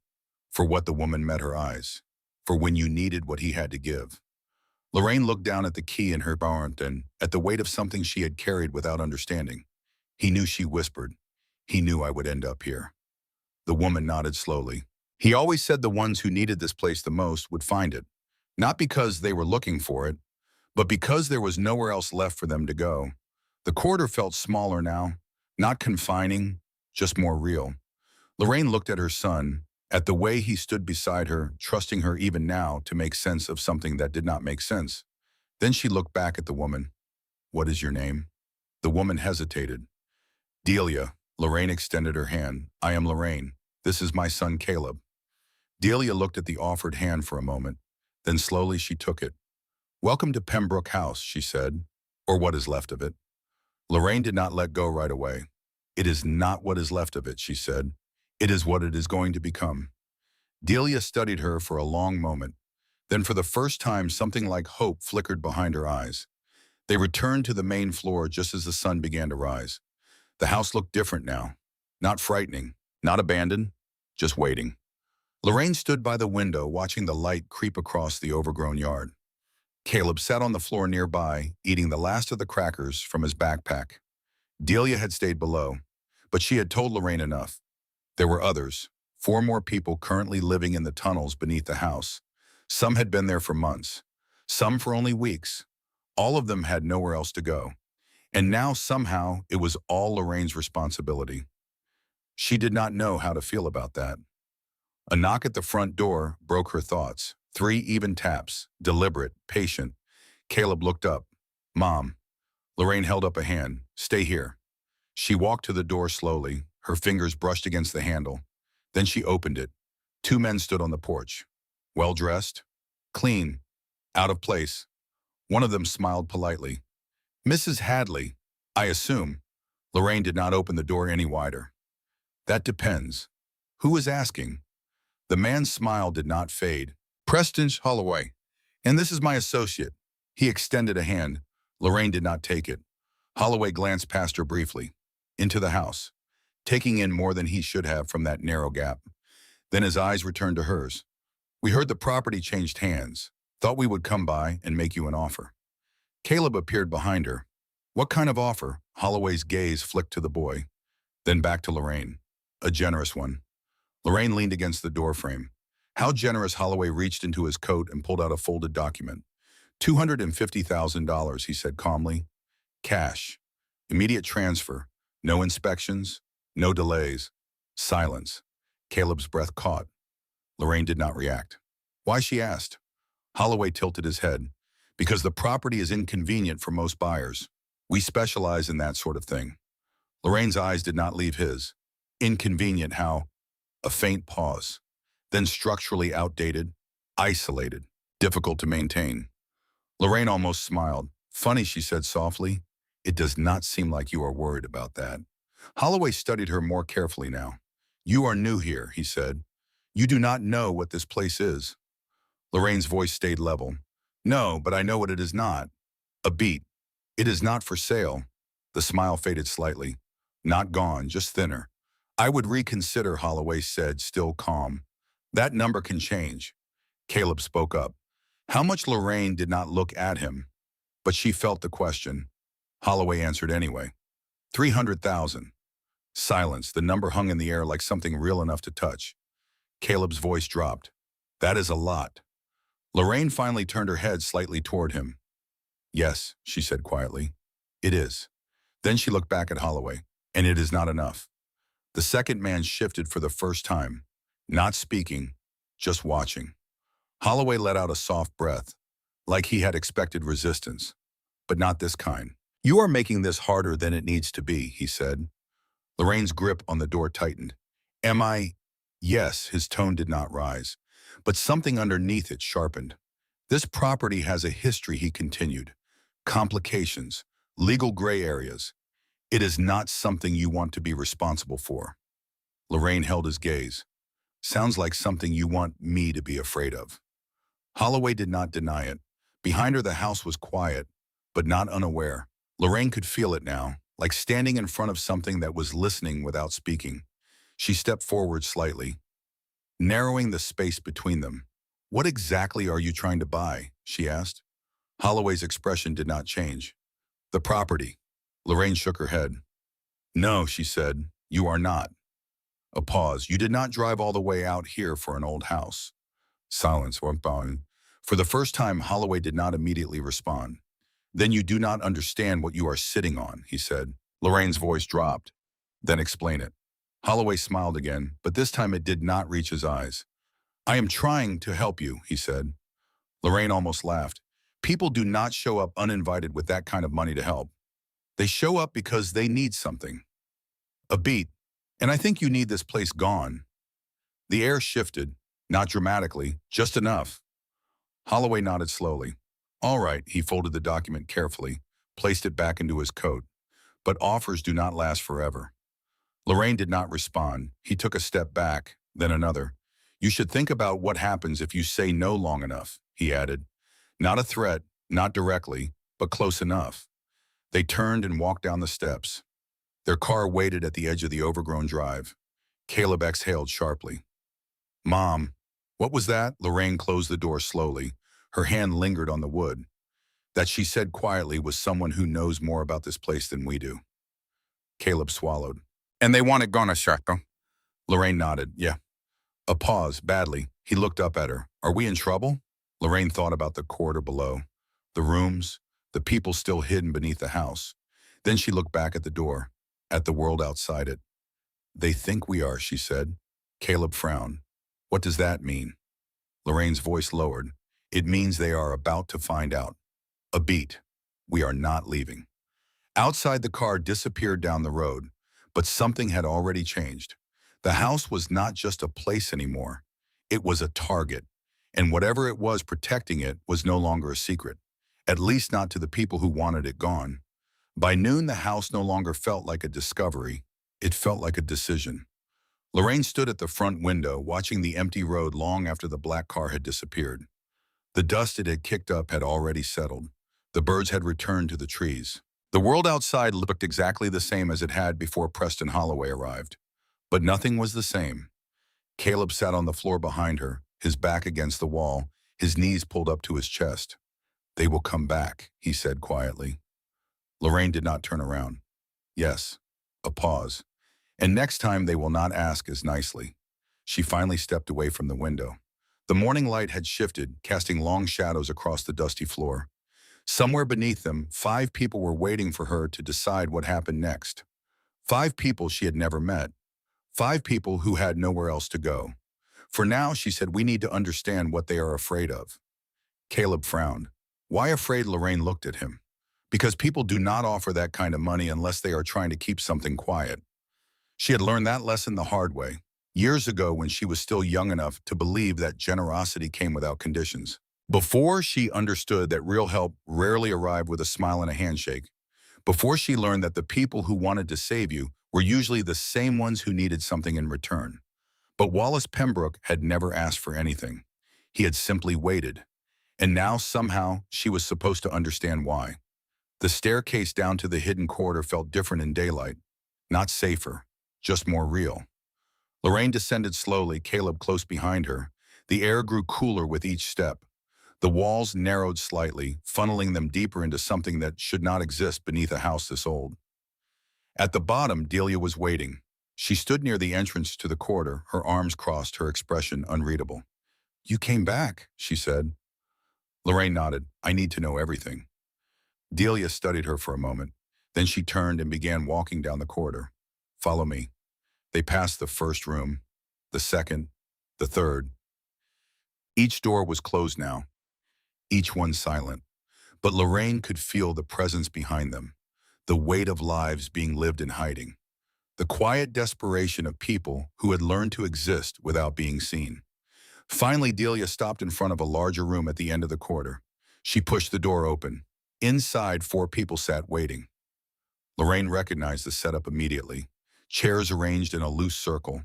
For what?" The woman met her eyes. "For when you needed what he had to give." Lorraine looked down at the key in her warrant and at the weight of something she had carried without understanding. "He knew," she whispered. "He knew I would end up here." The woman nodded slowly. "He always said the ones who needed this place the most would find it. Not because they were looking for it, but because there was nowhere else left for them to go." The corridor felt smaller now, not confining, just more real. Lorraine looked at her son, at the way he stood beside her, trusting her even now to make sense of something that did not make sense. Then she looked back at the woman. "What is your name?" The woman hesitated. "Delia." Lorraine extended her hand. "I am Lorraine. This is my son Caleb." Delia looked at the offered hand for a moment, then slowly she took it. "Welcome to Pembrook House," she said, "or what is left of it." Lorraine did not let go right away. "It is not what is left of it," she said. "It is what it is going to become." Delia studied her for a long moment. Then for the first time, something like hope flickered behind her eyes. They returned to the main floor just as the sun began to rise. The house looked different now. Not frightening, not abandoned, just waiting. Lorraine stood by the window watching the light creep across the overgrown yard. Caleb sat on the floor nearby, eating the last of the crackers from his backpack. Delia had stayed below, but she had told Lorraine enough. There were others, 4 more people currently living in the tunnels beneath the house. Some had been there for months, some for only weeks. All of them had nowhere else to go. And now somehow it was all Lorraine's responsibility. She did not know how to feel about that. A knock at the front door broke her thoughts. 3 even taps, deliberate, patient. Caleb looked up. "Mom." Lorraine held up a hand. "Stay here." She walked to the door slowly, her fingers brushed against the handle. Then she opened it. 2 men stood on the porch. Well-dressed, clean, out of place. One of them smiled politely. "Mrs. Hadley, I assume." Lorraine did not open the door any wider. "That depends. Who is asking?" The man's smile did not fade. "Preston Holloway. And this is my associate." He extended a hand. Lorraine did not take it. Holloway glanced past her briefly, into the house, taking in more than he should have from that narrow gap. Then his eyes returned to hers. "We heard the property changed hands. Thought we would come by and make you an offer." Caleb appeared behind her. "What kind of offer?" Holloway's gaze flicked to the boy, then back to Lorraine. "A generous one." Lorraine leaned against the doorframe. How generous. Holloway reached into his coat and pulled out a folded document. $250,000, he said calmly. Cash. Immediate transfer. No inspections. No delays. Silence. Caleb's breath caught. Lorraine did not react. "Why?" she asked. Holloway tilted his head. "Because the property is inconvenient for most buyers. We specialize in that sort of thing." Lorraine's eyes did not leave his. "Inconvenient how?" A faint pause. Then structurally outdated, isolated, difficult to maintain. Lorraine almost smiled. "Funny," she said softly. "It does not seem like you are worried about that." Holloway studied her more carefully now. "You are new here," he said. "You do not know what this place is." Lorraine's voice stayed level. "No, but I know what it is not." A beat. "It is not for sale." The smile faded slightly. "Not gone, just thinner." "I would reconsider," Holloway said, still calm. "That number can change." Caleb spoke up. How much? Lorraine did not look at him, but she felt the question. Holloway answered anyway. 300,000. Silence. The number hung in the air like something real enough to touch. Caleb's voice dropped. "That is a lot." Lorraine finally turned her head slightly toward him. "Yes," she said quietly. "It is." Then she looked back at Holloway. "And it is not enough." The second man shifted for the first time, not speaking, just watching. Holloway let out a soft breath, like he had expected resistance, but not this kind. "You are making this harder than it needs to be," he said. Lorraine's grip on the door tightened. "Am I?" "Yes," his tone did not rise, but something underneath it sharpened. "This property has a history," he continued. "Complications, legal gray areas. It is not something you want to be responsible for." Lorraine held his gaze. "Sounds like something you want me to be afraid of." Holloway did not deny it. Behind her the house was quiet, but not unaware. Lorraine could feel it now, like standing in front of something that was listening without speaking. She stepped forward slightly, narrowing the space between them. "What exactly are you trying to buy?" she asked. Holloway's expression did not change. "The property." Lorraine shook her head. "No," she said, "you are not." A pause. "You did not drive all the way out here for an old house." Silence. For the first time, Holloway did not immediately respond. "Then you do not understand what you are sitting on," he said. Lorraine's voice dropped. "Then explain it." Holloway smiled again, but this time it did not reach his eyes. "I am trying to help you," he said. Lorraine almost laughed. "People do not show up uninvited with that kind of money to help. They show up because they need something." A beat. "And I think you need this place gone." The air shifted. Not dramatically, just enough. Holloway nodded slowly. All right, he folded the document carefully, placed it back into his coat. But offers do not last forever. Lorraine did not respond. He took a step back, then another. You should think about what happens if you say no long enough, he added. Not a threat, not directly, but close enough. They turned and walked down the steps. Their car waited at the edge of the overgrown drive. Caleb exhaled sharply. Mom, what was that? Lorraine closed the door slowly. Her hand lingered on the wood. That, she said quietly, was someone who knows more about this place than we do. Caleb swallowed. And they want it gone, certo? Lorraine nodded. Yeah. A pause, badly. He looked up at her. Are we in trouble? Lorraine thought about the corridor below, the rooms, the people still hidden beneath the house. Then she looked back at the door, at the world outside it. They think we are, she said. Caleb frowned. What does that mean? Lorraine's voice lowered. It means they are about to find out. A beat. We are not leaving. Outside, the car disappeared down the road, but something had already changed. The house was not just a place anymore. It was a target, and whatever it was protecting it was no longer a secret, at least not to the people who wanted it gone. By noon, the house no longer felt like a discovery. It felt like a decision. Lorraine stood at the front window, watching the empty road long after the black car had disappeared. The dust it had kicked up had already settled. The birds had returned to the trees. The world outside looked exactly the same as it had before Preston Holloway arrived. But nothing was the same. Caleb sat on the floor behind her, his back against the wall, his knees pulled up to his chest. They will come back, he said quietly. Lorraine did not turn around. Yes. A pause. And next time they will not ask as nicely. She finally stepped away from the window. The morning light had shifted, casting long shadows across the dusty floor. Somewhere beneath them, 5 people were waiting for her to decide what happened next. 5 people she had never met. 5 people who had nowhere else to go. For now, she said, we need to understand what they are afraid of. Caleb frowned. Why afraid? Lorraine looked at him. Because people do not offer that kind of money unless they are trying to keep something quiet. She had learned that lesson the hard way, years ago when she was still young enough to believe that generosity came without conditions. Before she understood that real help rarely arrived with a smile and a handshake. Before she learned that the people who wanted to save you were usually the same ones who needed something in return. But Wallace Pembrook had never asked for anything. He had simply waited. And now somehow she was supposed to understand why. The staircase down to the hidden corridor felt different in daylight. Not safer, just more real. Lorraine descended slowly, Caleb close behind her. The air grew cooler with each step. The walls narrowed slightly, funneling them deeper into something that should not exist beneath a house this old. At the bottom, Delia was waiting. She stood near the entrance to the corridor, her arms crossed, her expression unreadable. You came back, she said. Lorraine nodded. I need to know everything. Delia studied her for a moment. Then she turned and began walking down the corridor. Follow me. They passed the first room, the second, the third. Each door was closed now, each one silent. But Lorraine could feel the presence behind them, the weight of lives being lived in hiding, the quiet desperation of people who had learned to exist without being seen. Finally, Delia stopped in front of a larger room at the end of the corridor. She pushed the door open. Inside, 4 people sat waiting. Lorraine recognized the setup immediately. Chairs arranged in a loose circle,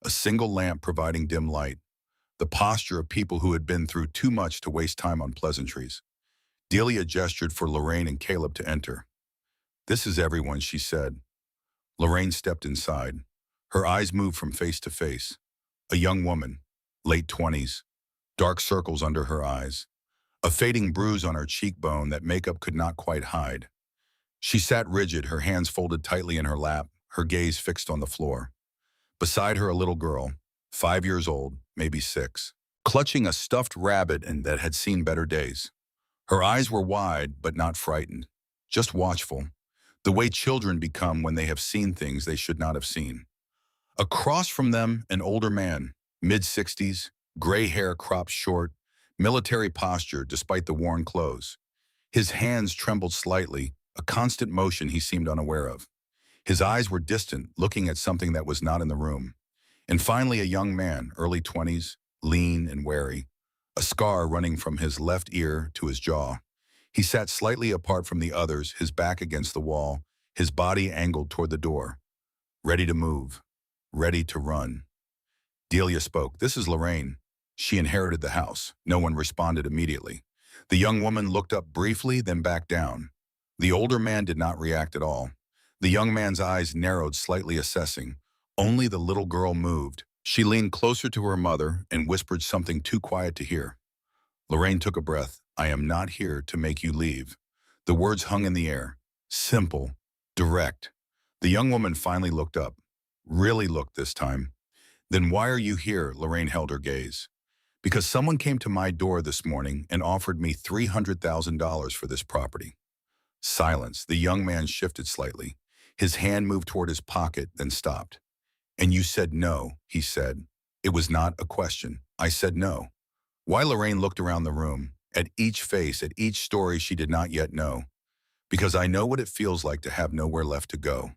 a single lamp providing dim light, the posture of people who had been through too much to waste time on pleasantries. Delia gestured for Lorraine and Caleb to enter. This is everyone, she said. Lorraine stepped inside. Her eyes moved from face to face. A young woman, late 20s, dark circles under her eyes, a fading bruise on her cheekbone that makeup could not quite hide. She sat rigid, her hands folded tightly in her lap, her gaze fixed on the floor. Beside her, a little girl, 5 years old, maybe 6, clutching a stuffed rabbit and that had seen better days. Her eyes were wide, but not frightened, just watchful, the way children become when they have seen things they should not have seen. Across from them, an older man, mid-60s, gray hair cropped short, military posture despite the worn clothes. His hands trembled slightly, a constant motion he seemed unaware of. His eyes were distant, looking at something that was not in the room. And finally, a young man, early 20s, lean and wary, a scar running from his left ear to his jaw. He sat slightly apart from the others, his back against the wall, his body angled toward the door, ready to move, ready to run. Delia spoke. "This is Lorraine. She inherited the house." No one responded immediately. The young woman looked up briefly, then back down. The older man did not react at all. The young man's eyes narrowed slightly, assessing. Only the little girl moved. She leaned closer to her mother and whispered something too quiet to hear. Lorraine took a breath. "I am not here to make you leave." The words hung in the air. Simple, direct. The young woman finally looked up. Really looked this time. "Then why are you here?" Lorraine held her gaze. "Because someone came to my door this morning and offered me $300,000 for this property." Silence. The young man shifted slightly. His hand moved toward his pocket, then stopped. "And you said no," he said. "It was not a question. I said no." Why? Lorraine looked around the room, at each face, at each story she did not yet know. "Because I know what it feels like to have nowhere left to go."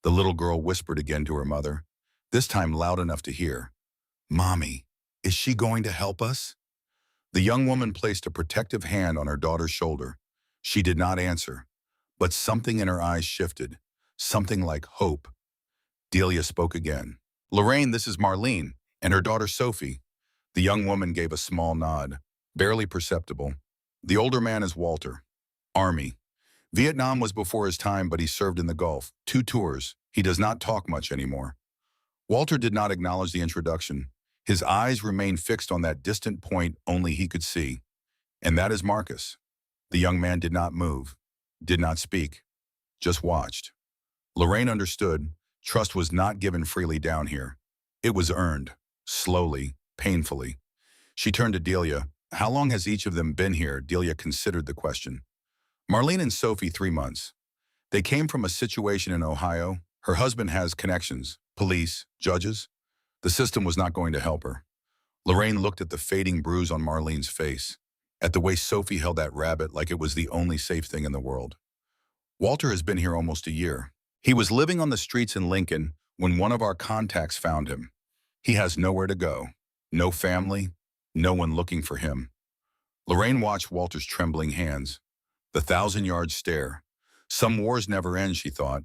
The little girl whispered again to her mother, this time loud enough to hear. "Mommy, is she going to help us?" The young woman placed a protective hand on her daughter's shoulder. She did not answer, but something in her eyes shifted, something like hope. Delia spoke again. "Lorraine, this is Marlene, and her daughter Sophie." The young woman gave a small nod, barely perceptible. "The older man is Walter. Army. Vietnam was before his time, but he served in the Gulf. 2 tours. He does not talk much anymore." Walter did not acknowledge the introduction. His eyes remained fixed on that distant point only he could see. "And that is Marcus." The young man did not move, did not speak, just watched. Lorraine understood. Trust was not given freely down here. It was earned, slowly, painfully. She turned to Delia. "How long has each of them been here?" Delia considered the question. "Marlene and Sophie, 3 months. They came from a situation in Ohio. Her husband has connections, police, judges. The system was not going to help her." Lorraine looked at the fading bruise on Marlene's face, at the way Sophie held that rabbit like it was the only safe thing in the world. "Walter has been here almost a year. He was living on the streets in Lincoln when one of our contacts found him. He has nowhere to go, no family, no one looking for him." Lorraine watched Walter's trembling hands. The 1,000-yard stare. Some wars never end, she thought.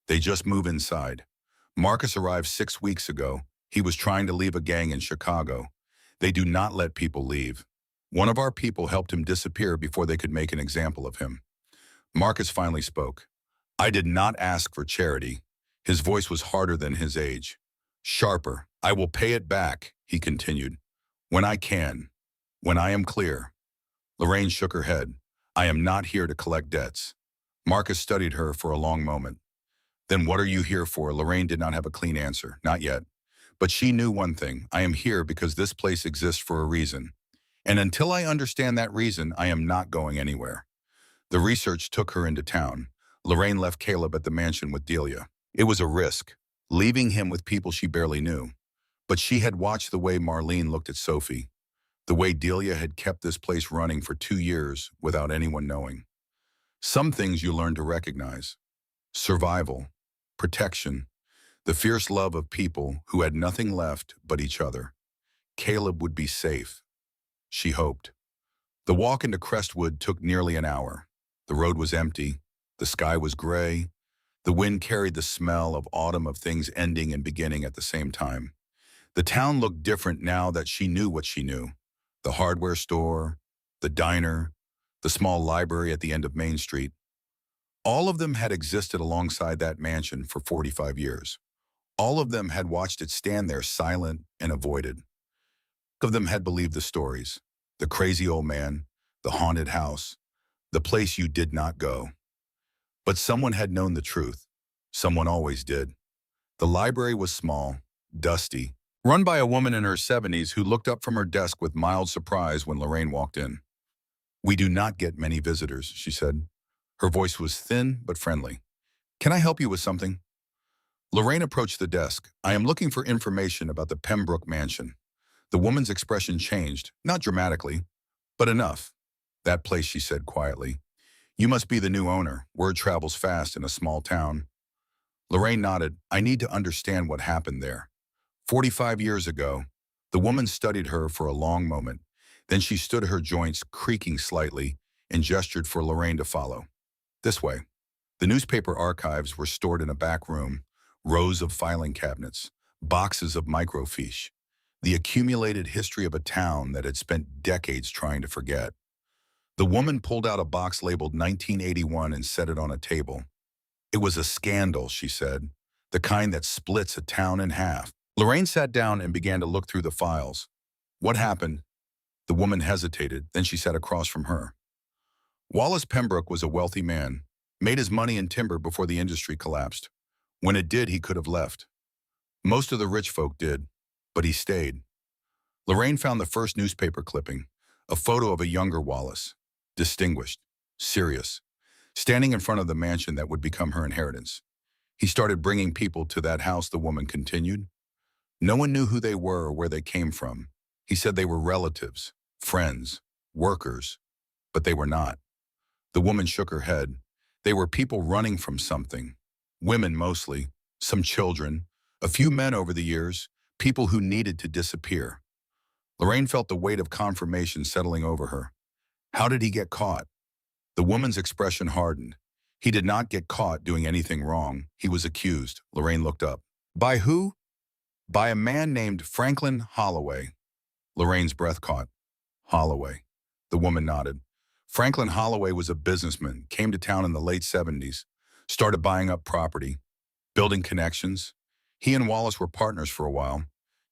They just move inside. Marcus arrived 6 weeks ago. He was trying to leave a gang in Chicago. They do not let people leave. One of our people helped him disappear before they could make an example of him. Marcus finally spoke. "I did not ask for charity." His voice was harder than his age. Sharper. "I will pay it back," he continued. "When I can. When I am clear." Lorraine shook her head. "I am not here to collect debts." Marcus studied her for a long moment. "Then what are you here for?" Lorraine did not have a clean answer. Not yet. But she knew one thing. "I am here because this place exists for a reason. And until I understand that reason, I am not going anywhere." The research took her into town. Lorraine left Caleb at the mansion with Delia. It was a risk, leaving him with people she barely knew. But she had watched the way Marlene looked at Sophie, the way Delia had kept this place running for 2 years without anyone knowing. Some things you learn to recognize. Survival, protection, the fierce love of people who had nothing left but each other. Caleb would be safe, she hoped. The walk into Crestwood took nearly an hour. The road was empty. The sky was gray. The wind carried the smell of autumn, of things ending and beginning at the same time. The town looked different now that she knew what she knew. The hardware store, the diner, the small library at the end of Main Street. All of them had existed alongside that mansion for 45 years. All of them had watched it stand there silent and avoided. All of them had believed the stories. The crazy old man, the haunted house, the place you did not go. But someone had known the truth. Someone always did. The library was small, dusty, run by a woman in her 70s who looked up from her desk with mild surprise when Lorraine walked in. "We do not get many visitors," she said. Her voice was thin but friendly. "Can I help you with something?" Lorraine approached the desk. "I am looking for information about the Pembrook mansion." The woman's expression changed, not dramatically, but enough. "That place," she said quietly. "You must be the new owner. Word travels fast in a small town." Lorraine nodded. "I need to understand what happened there. 45 years ago, The woman studied her for a long moment. Then she stood her joints creaking slightly and gestured for Lorraine to follow. This way. The newspaper archives were stored in a back room, rows of filing cabinets, boxes of microfiche, the accumulated history of a town that had spent decades trying to forget. The woman pulled out a box labeled 1981 and set it on a table. It was a scandal, she said, the kind that splits a town in half. Lorraine sat down and began to look through the files. What happened? The woman hesitated, then she sat across from her. Wallace Pembrook was a wealthy man, made his money in timber before the industry collapsed. When it did, he could have left. Most of the rich folk did, but he stayed. Lorraine found the first newspaper clipping, a photo of a younger Wallace, distinguished, serious, standing in front of the mansion that would become her inheritance. He started bringing people to that house, the woman continued. No one knew who they were or where they came from. He said they were relatives, friends, workers, but they were not. The woman shook her head. They were people running from something. Women mostly, some children, a few men over the years, people who needed to disappear. Lorraine felt the weight of confirmation settling over her. How did he get caught? The woman's expression hardened. He did not get caught doing anything wrong. He was accused. Lorraine looked up. By who? By a man named Franklin Holloway. Lorraine's breath caught. Holloway. The woman nodded. Franklin Holloway was a businessman, came to town in the late 70s, started buying up property, building connections. He and Wallace were partners for a while.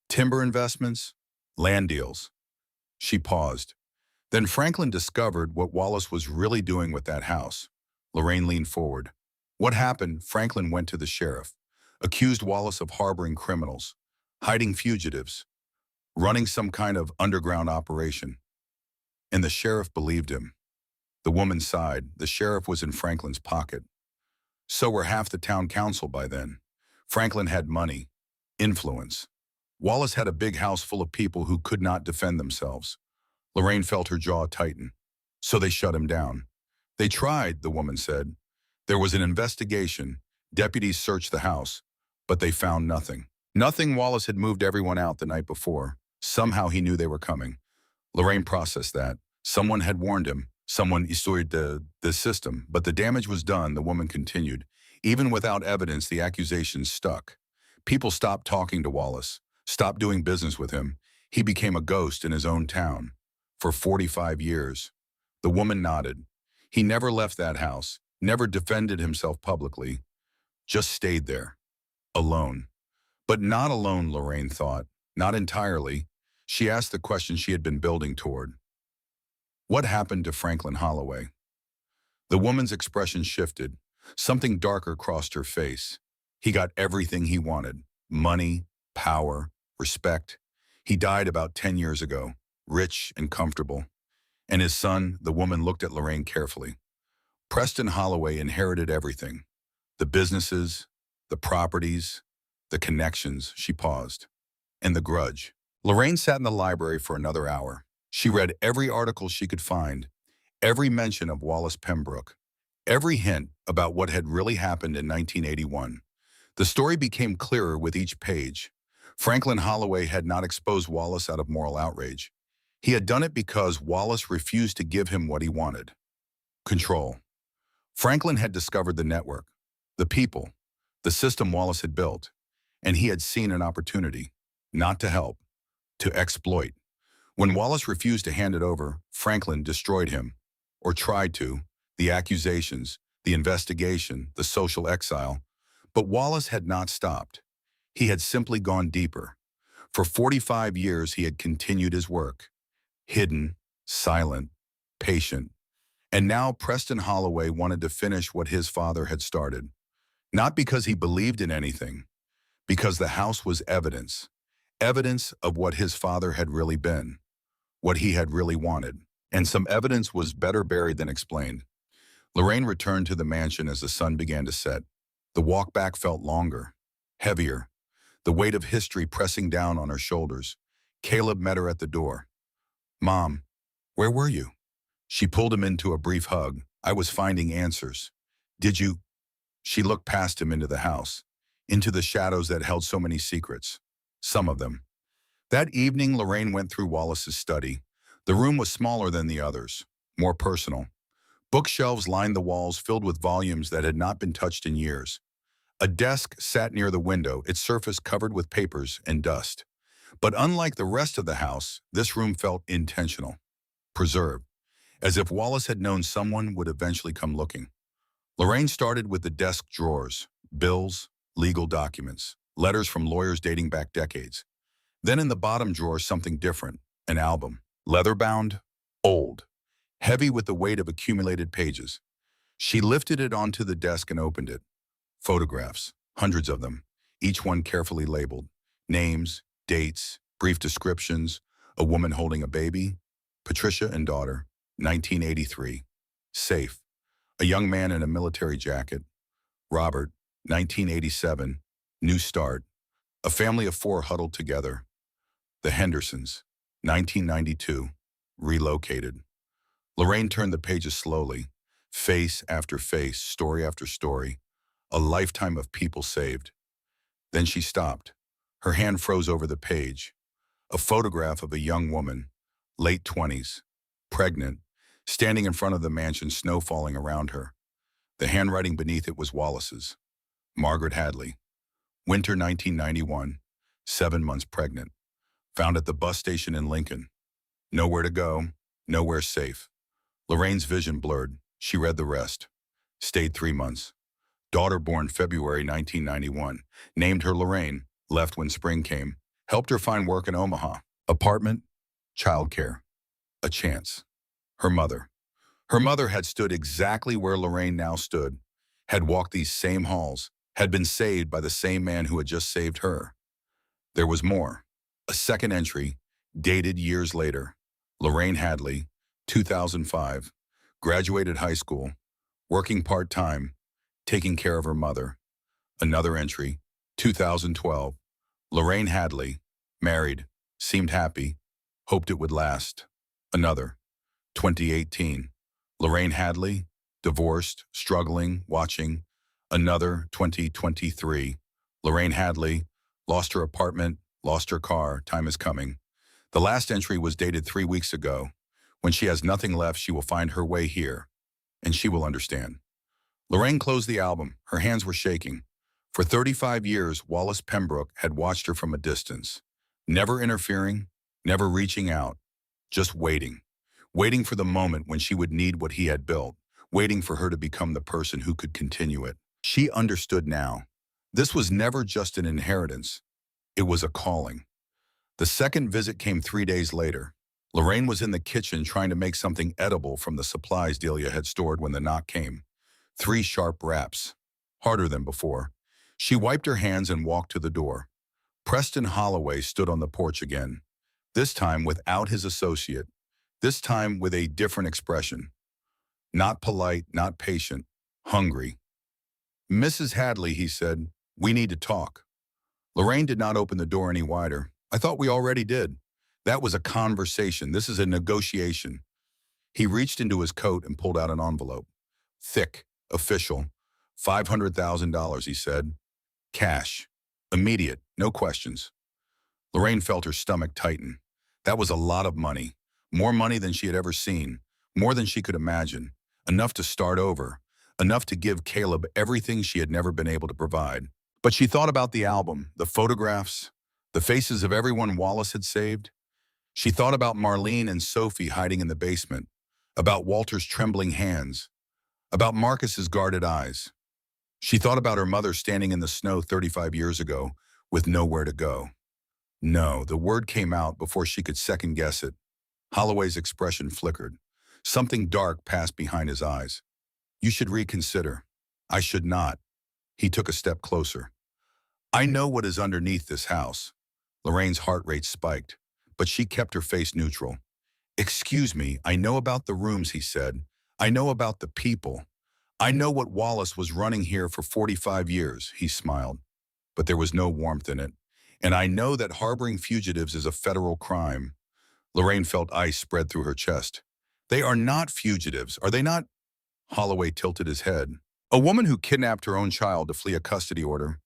Timber investments, land deals. She paused. Then Franklin discovered what Wallace was really doing with that house. Lorraine leaned forward. What happened? Franklin went to the sheriff, accused Wallace of harboring criminals, hiding fugitives, running some kind of underground operation. And the sheriff believed him. The woman sighed. The sheriff was in Franklin's pocket. So were half the town council by then. Franklin had money, influence. Wallace had a big house full of people who could not defend themselves. Lorraine felt her jaw tighten. So they shut him down. They tried, the woman said. There was an investigation. Deputies searched the house, but they found nothing. Nothing. Wallace had moved everyone out the night before. Somehow he knew they were coming. Lorraine processed that. Someone had warned him. Someone destroyed the system, but the damage was done, the woman continued. Even without evidence, the accusations stuck. People stopped talking to Wallace, stopped doing business with him. He became a ghost in his own town. For 45 years. The woman nodded. He never left that house, never defended himself publicly, just stayed there, alone. But not alone, Lorraine thought, not entirely. She asked the question she had been building toward. What happened to Franklin Holloway? The woman's expression shifted. Something darker crossed her face. He got everything he wanted. Money, power, respect. He died about 10 years ago, rich and comfortable. And his son, the woman looked at Lorraine carefully. Preston Holloway inherited everything. The businesses, the properties, the connections. She paused. And the grudge. Lorraine sat in the library for another hour. She read every article she could find, every mention of Wallace Pembrook, every hint about what had really happened in 1981. The story became clearer with each page. Franklin Holloway had not exposed Wallace out of moral outrage. He had done it because Wallace refused to give him what he wanted. Control. Franklin had discovered the network, the people, the system Wallace had built, and he had seen an opportunity, not to help, to exploit. When Wallace refused to hand it over, Franklin destroyed him, or tried to, the accusations, the investigation, the social exile. But Wallace had not stopped. He had simply gone deeper. For 45 years, he had continued his work, hidden, silent, patient. And now Preston Holloway wanted to finish what his father had started. Not because he believed in anything, because the house was evidence. Evidence of what his father had really been, what he had really wanted. And some evidence was better buried than explained. Lorraine returned to the mansion as the sun began to set. The walk back felt longer, heavier, the weight of history pressing down on her shoulders. Caleb met her at the door. Mom, where were you? She pulled him into a brief hug. I was finding answers. Did you? She looked past him into the house, into the shadows that held so many secrets. Some of them. That evening, Lorraine went through Wallace's study. The room was smaller than the others, more personal. Bookshelves lined the walls filled with volumes that had not been touched in years. A desk sat near the window, its surface covered with papers and dust. But unlike the rest of the house, this room felt intentional, preserved, as if Wallace had known someone would eventually come looking. Lorraine started with the desk drawers, bills, legal documents, letters from lawyers dating back decades. Then in the bottom drawer, something different, an album, leather-bound, old, heavy with the weight of accumulated pages. She lifted it onto the desk and opened it. Photographs, hundreds of them, each one carefully labeled. Names, dates, brief descriptions, a woman holding a baby, Patricia and daughter, 1983. Safe, a young man in a military jacket, Robert, 1987. New start, a family of four huddled together. The Hendersons, 1992. Relocated. Lorraine turned the pages slowly, face after face, story after story, a lifetime of people saved. Then she stopped. Her hand froze over the page. A photograph of a young woman, late 20s, pregnant, standing in front of the mansion, snow falling around her. The handwriting beneath it was Wallace's. Margaret Hadley. Winter 1991. 7 months pregnant. Found at the bus station in Lincoln. Nowhere to go, nowhere safe. Lorraine's vision blurred. She read the rest. Stayed 3 months. Daughter born February 1991. Named her Lorraine. Left when spring came. Helped her find work in Omaha. Apartment. Childcare. A chance. Her mother. Her mother had stood exactly where Lorraine now stood. Had walked these same halls. Had been saved by the same man who had just saved her. There was more. A second entry, dated years later. Lorraine Hadley, 2005. Graduated high school. Working part-time. Taking care of her mother. Another entry, 2012. Lorraine Hadley, married, seemed happy, hoped it would last. Another, 2018. Lorraine Hadley, divorced, struggling, watching. Another, 2023. Lorraine Hadley, lost her apartment, lost her car, time is coming. The last entry was dated 3 weeks ago. When she has nothing left, she will find her way here, and she will understand. Lorraine closed the album. Her hands were shaking. For 35 years, Wallace Pembrook had watched her from a distance, never interfering, never reaching out, just waiting. Waiting for the moment when she would need what he had built, waiting for her to become the person who could continue it. She understood now. This was never just an inheritance. It was a calling. The second visit came 3 days later. Lorraine was in the kitchen trying to make something edible from the supplies Delia had stored when the knock came. 3 sharp raps, harder than before. She wiped her hands and walked to the door. Preston Holloway stood on the porch again, this time without his associate, this time with a different expression. Not polite, not patient, hungry. "Mrs. Hadley," he said, "we need to talk." Lorraine did not open the door any wider. "I thought we already did." "That was a conversation. This is a negotiation." He reached into his coat and pulled out an envelope. Thick, official. $500,000, he said. Cash. Immediate, no questions. Lorraine felt her stomach tighten. That was a lot of money. More money than she had ever seen. More than she could imagine. Enough to start over. Enough to give Caleb everything she had never been able to provide. But she thought about the album, the photographs, the faces of everyone Wallace had saved. She thought about Marlene and Sophie hiding in the basement, about Walter's trembling hands, about Marcus's guarded eyes. She thought about her mother standing in the snow 35 years ago with nowhere to go. No, the word came out before she could second-guess it. Holloway's expression flickered. Something dark passed behind his eyes. "You should reconsider." "I should not." He took a step closer. "I know what is underneath this house." Lorraine's heart rate spiked, but she kept her face neutral. "Excuse me, I know about the rooms," he said. "I know about the people. I know what Wallace was running here for 45 years, he smiled. But there was no warmth in it. "And I know that harboring fugitives is a federal crime." Lorraine felt ice spread through her chest. "They are not fugitives, are they not?" Holloway tilted his head. "A woman who kidnapped her own child to flee a custody order.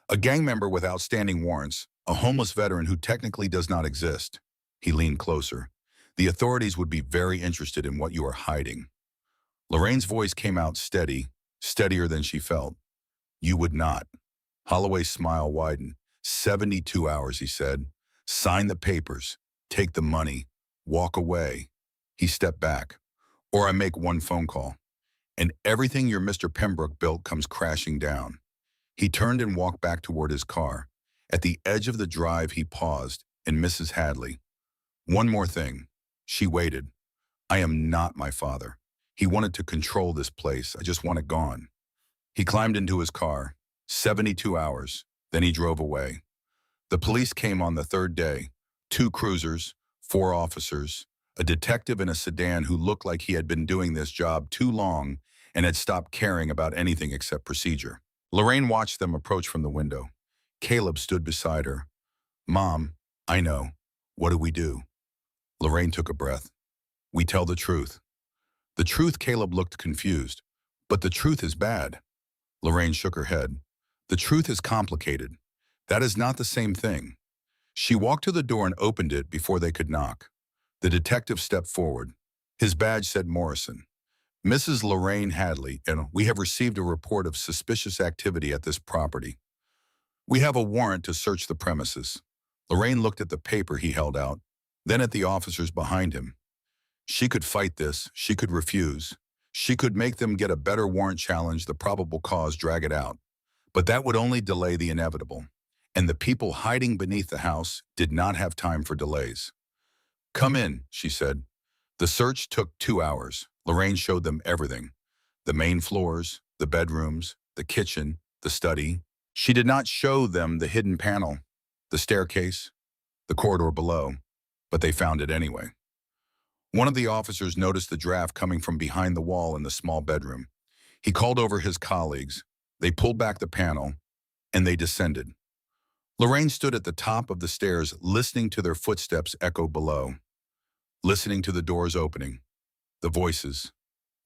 A gang member with outstanding warrants. A homeless veteran who technically does not exist. He leaned closer. The authorities would be very interested in what you are hiding. Lorraine's voice came out steady, steadier than she felt. You would not. Holloway's smile widened. 72 hours, he said. Sign the papers. Take the money. Walk away. He stepped back. Or I make one phone call. And everything your Mr. Pembrook built comes crashing down. He turned and walked back toward his car. At the edge of the drive, he paused, and Mrs. Hadley. One more thing. She waited. I am not my father. He wanted to control this place. I just want it gone. He climbed into his car. 72 hours. Then he drove away. The police came on the third day. 2 cruisers, 4 officers, a detective in a sedan who looked like he had been doing this job too long and had stopped caring about anything except procedure. Lorraine watched them approach from the window. Caleb stood beside her. Mom, I know. What do we do? Lorraine took a breath. We tell the truth. The truth. Caleb looked confused. But the truth is bad. Lorraine shook her head. The truth is complicated. That is not the same thing. She walked to the door and opened it before they could knock. The detective stepped forward. His badge said Morrison. Mrs. Lorraine Hadley, and we have received a report of suspicious activity at this property. We have a warrant to search the premises. Lorraine looked at the paper he held out, then at the officers behind him. She could fight this. She could refuse. She could make them get a better warrant, challenge the probable cause, drag it out. But that would only delay the inevitable. And the people hiding beneath the house did not have time for delays. Come in, she said. The search took 2 hours. Lorraine showed them everything. The main floors, the bedrooms, the kitchen, the study. She did not show them the hidden panel, the staircase, the corridor below, but they found it anyway. One of the officers noticed the draft coming from behind the wall in the small bedroom. He called over his colleagues. They pulled back the panel, and they descended. Lorraine stood at the top of the stairs, listening to their footsteps echo below, listening to the doors opening, the voices,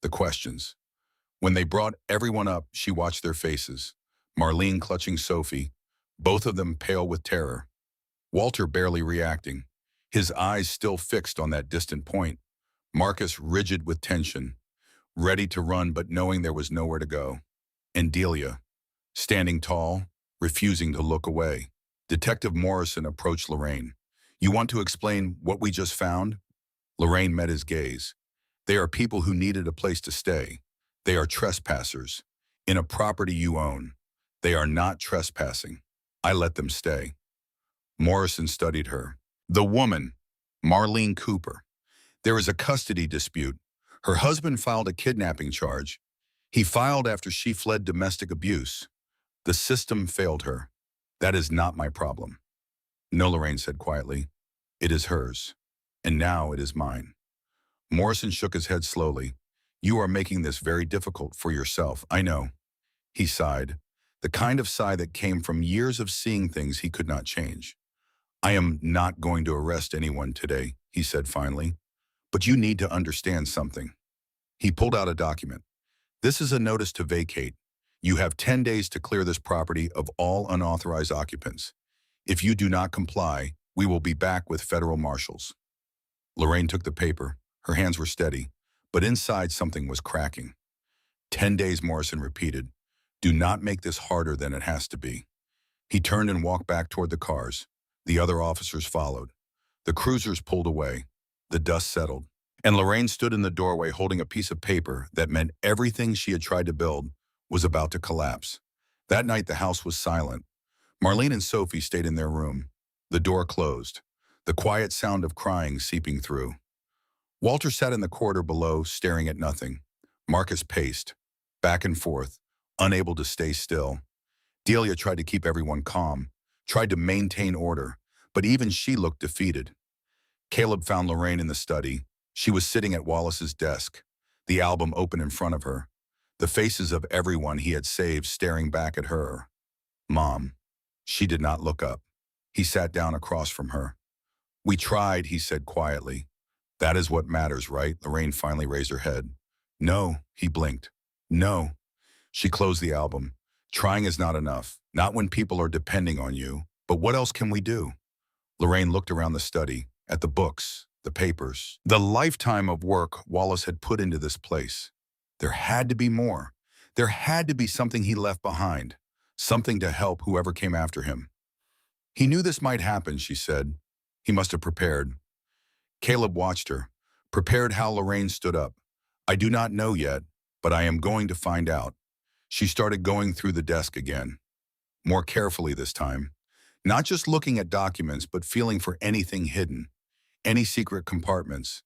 the questions. When they brought everyone up, she watched their faces. Marlene clutching Sophie, both of them pale with terror. Walter barely reacting, his eyes still fixed on that distant point. Marcus rigid with tension, ready to run but knowing there was nowhere to go. And Delia, standing tall, refusing to look away. Detective Morrison approached Lorraine. You want to explain what we just found? Lorraine met his gaze. They are people who needed a place to stay. They are trespassers in a property you own. They are not trespassing. I let them stay. Morrison studied her. The woman, Marlene Cooper. There is a custody dispute. Her husband filed a kidnapping charge. He filed after she fled domestic abuse. The system failed her. That is not my problem. No, Lorraine said quietly. It is hers. And now it is mine. Morrison shook his head slowly. You are making this very difficult for yourself, I know. He sighed, the kind of sigh that came from years of seeing things he could not change. I am not going to arrest anyone today, he said finally. But you need to understand something. He pulled out a document. This is a notice to vacate. You have 10 days to clear this property of all unauthorized occupants. If you do not comply, we will be back with federal marshals. Lorraine took the paper. Her hands were steady, but inside something was cracking. 10 days, Morrison repeated. Do not make this harder than it has to be. He turned and walked back toward the cars. The other officers followed. The cruisers pulled away. The dust settled. And Lorraine stood in the doorway holding a piece of paper that meant everything she had tried to build was about to collapse. That night, the house was silent. Marlene and Sophie stayed in their room. The door closed, the quiet sound of crying seeping through. Walter sat in the corridor below, staring at nothing. Marcus paced, back and forth, unable to stay still. Delia tried to keep everyone calm, tried to maintain order, but even she looked defeated. Caleb found Lorraine in the study. She was sitting at Wallace's desk, the album open in front of her, the faces of everyone he had saved staring back at her. Mom. She did not look up. He sat down across from her. We tried, he said quietly. That is what matters, right? Lorraine finally raised her head. No, he blinked. No. She closed the album. Trying is not enough. Not when people are depending on you. But what else can we do? Lorraine looked around the study, at the books, the papers, the lifetime of work Wallace had put into this place. There had to be more. There had to be something he left behind, something to help whoever came after him. He knew this might happen, she said. He must have prepared. Caleb watched her, prepared how Lorraine stood up. I do not know yet, but I am going to find out. She started going through the desk again, more carefully this time. Not just looking at documents, but feeling for anything hidden, any secret compartments,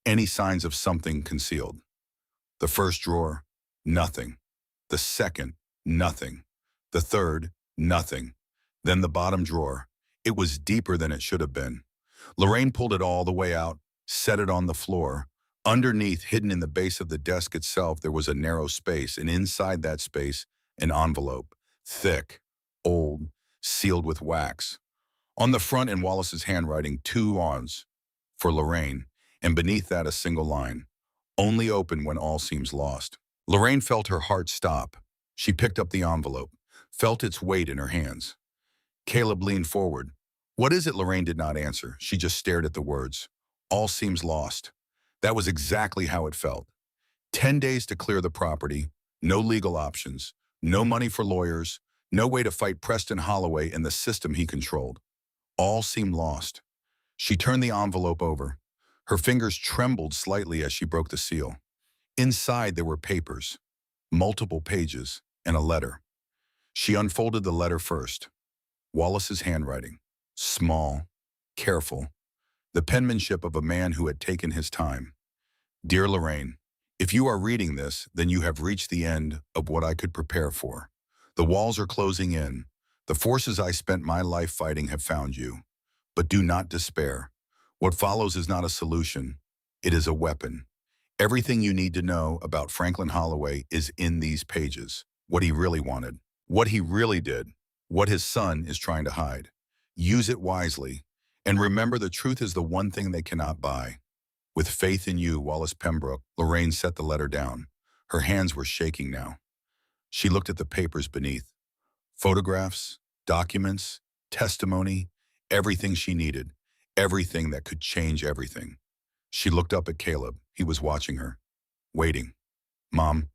any signs of something concealed. The first drawer, nothing. The second, nothing. The third, nothing. Then the bottom drawer. It was deeper than it should have been. Lorraine pulled it all the way out, set it on the floor. Underneath, hidden in the base of the desk itself, there was a narrow space, and inside that space, an envelope, thick, old, sealed with wax. On the front, in Wallace's handwriting, 2 R's for Lorraine, and beneath that a single line, only open when all seems lost. Lorraine felt her heart stop. She picked up the envelope, felt its weight in her hands. Caleb leaned forward. What is it? Lorraine did not answer. She just stared at the words. All seems lost. That was exactly how it felt. 10 days to clear the property, no legal options, no money for lawyers, no way to fight Preston Holloway and the system he controlled. All seemed lost. She turned the envelope over. Her fingers trembled slightly as she broke the seal. Inside there were papers, multiple pages, and a letter. She unfolded the letter first. Wallace's handwriting, small, careful, the penmanship of a man who had taken his time. Dear Lorraine, if you are reading this, then you have reached the end of what I could prepare for. The walls are closing in. The forces I spent my life fighting have found you. But do not despair. What follows is not a solution. It is a weapon. Everything you need to know about Franklin Holloway is in these pages. What he really wanted, what he really did, what his son is trying to hide. Use it wisely. And remember, the truth is the one thing they cannot buy. With faith in you, Wallace Pembrook, Lorraine set the letter down. Her hands were shaking now. She looked at the papers beneath. Photographs, documents, testimony, everything she needed, everything that could change everything. She looked up at Caleb. He was watching her, waiting. Mom,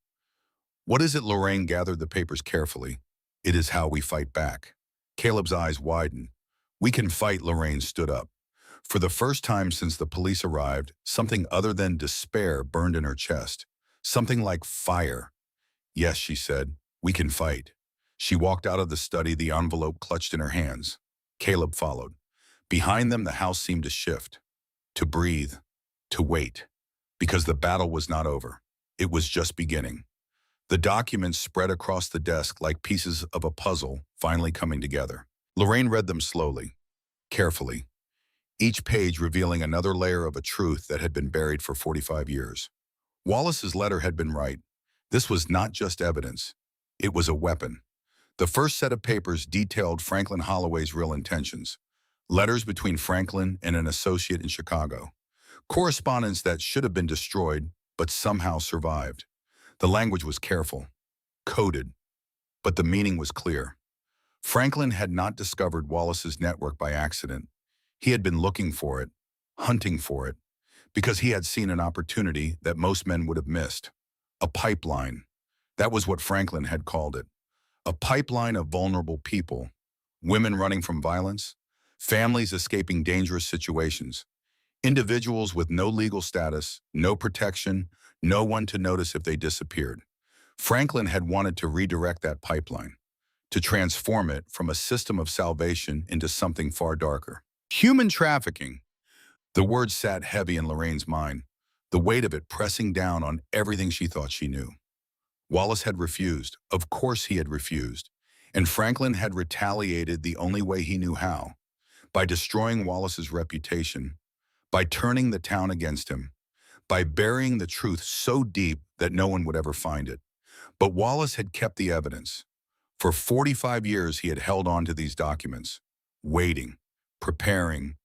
what is it? Lorraine gathered the papers carefully. It is how we fight back. Caleb's eyes widened. We can fight, Lorraine stood up. For the first time since the police arrived, something other than despair burned in her chest. Something like fire. Yes, she said, we can fight. She walked out of the study, the envelope clutched in her hands. Caleb followed. Behind them, the house seemed to shift, to breathe, to wait, because the battle was not over. It was just beginning. The documents spread across the desk like pieces of a puzzle finally coming together. Lorraine read them slowly, carefully, each page revealing another layer of a truth that had been buried for 45 years. Wallace's letter had been right. This was not just evidence. It was a weapon. The first set of papers detailed Franklin Holloway's real intentions. Letters between Franklin and an associate in Chicago. Correspondence that should have been destroyed, but somehow survived. The language was careful, coded, but the meaning was clear. Franklin had not discovered Wallace's network by accident. He had been looking for it, hunting for it, because he had seen an opportunity that most men would have missed. A pipeline. That was what Franklin had called it. A pipeline of vulnerable people, women running from violence, families escaping dangerous situations, individuals with no legal status, no protection, no one to notice if they disappeared. Franklin had wanted to redirect that pipeline, to transform it from a system of salvation into something far darker. Human trafficking. The word sat heavy in Lorraine's mind, the weight of it pressing down on everything she thought she knew. Wallace had refused. Of course he had refused. And Franklin had retaliated the only way he knew how, by destroying Wallace's reputation, by turning the town against him, by burying the truth so deep that no one would ever find it. But Wallace had kept the evidence. For 45 years he had held on to these documents, waiting, preparing,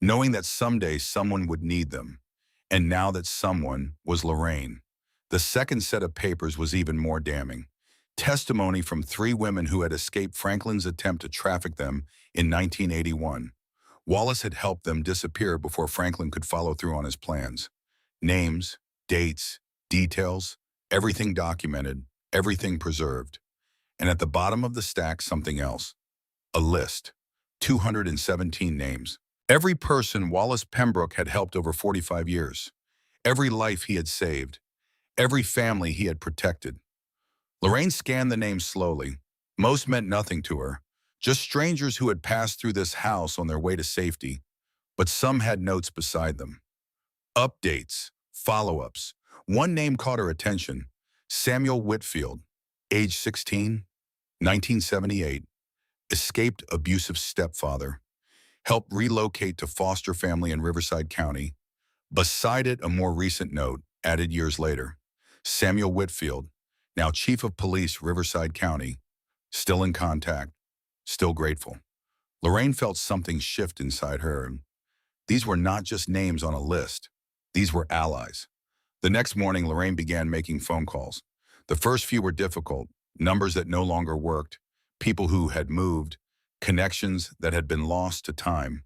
knowing that someday someone would need them. And now that someone was Lorraine. The second set of papers was even more damning. Testimony from 3 women who had escaped Franklin's attempt to traffic them In 1981, Wallace had helped them disappear before Franklin could follow through on his plans. Names, dates, details, everything documented, everything preserved. And at the bottom of the stack, something else. A list. 217 names. Every person Wallace Pembrook had helped over 45 years. Every life he had saved. Every family he had protected. Lorraine scanned the names slowly. Most meant nothing to her. Just strangers who had passed through this house on their way to safety. But some had notes beside them. Updates. Follow-ups. One name caught her attention. Samuel Whitfield, age 16, 1978. Escaped abusive stepfather. Helped relocate to foster family in Riverside County. Beside it, a more recent note, added years later. Samuel Whitfield, now Chief of Police, Riverside County. Still in contact. Still grateful. Lorraine felt something shift inside her. These were not just names on a list. These were allies. The next morning, Lorraine began making phone calls. The first few were difficult, numbers that no longer worked, people who had moved, connections that had been lost to time.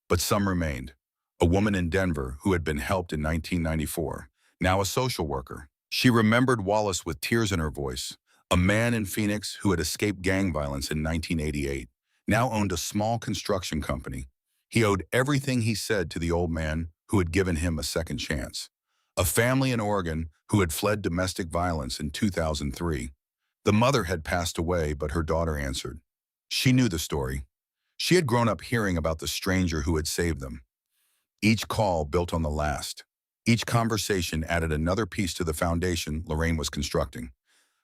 But some remained. A woman in Denver who had been helped in 1994, now a social worker. She remembered Wallace with tears in her voice. A man in Phoenix who had escaped gang violence in 1988, now owned a small construction company. He owed everything he said to the old man who had given him a second chance. A family in Oregon who had fled domestic violence in 2003. The mother had passed away, but her daughter answered. She knew the story. She had grown up hearing about the stranger who had saved them. Each call built on the last. Each conversation added another piece to the foundation Lorraine was constructing.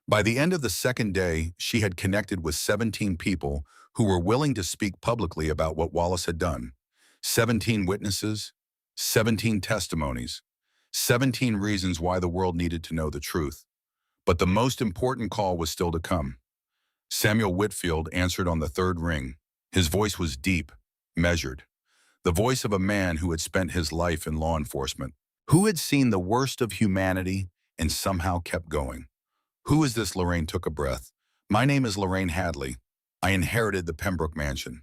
By the end of the second day, she had connected with 17 people who were willing to speak publicly about what Wallace had done. 17 witnesses, 17 testimonies, 17 reasons why the world needed to know the truth. But the most important call was still to come. Samuel Whitfield answered on the third ring. His voice was deep, measured. The voice of a man who had spent his life in law enforcement, who had seen the worst of humanity and somehow kept going. Who is this? Lorraine took a breath. My name is Lorraine Hadley. I inherited the Pembrook mansion.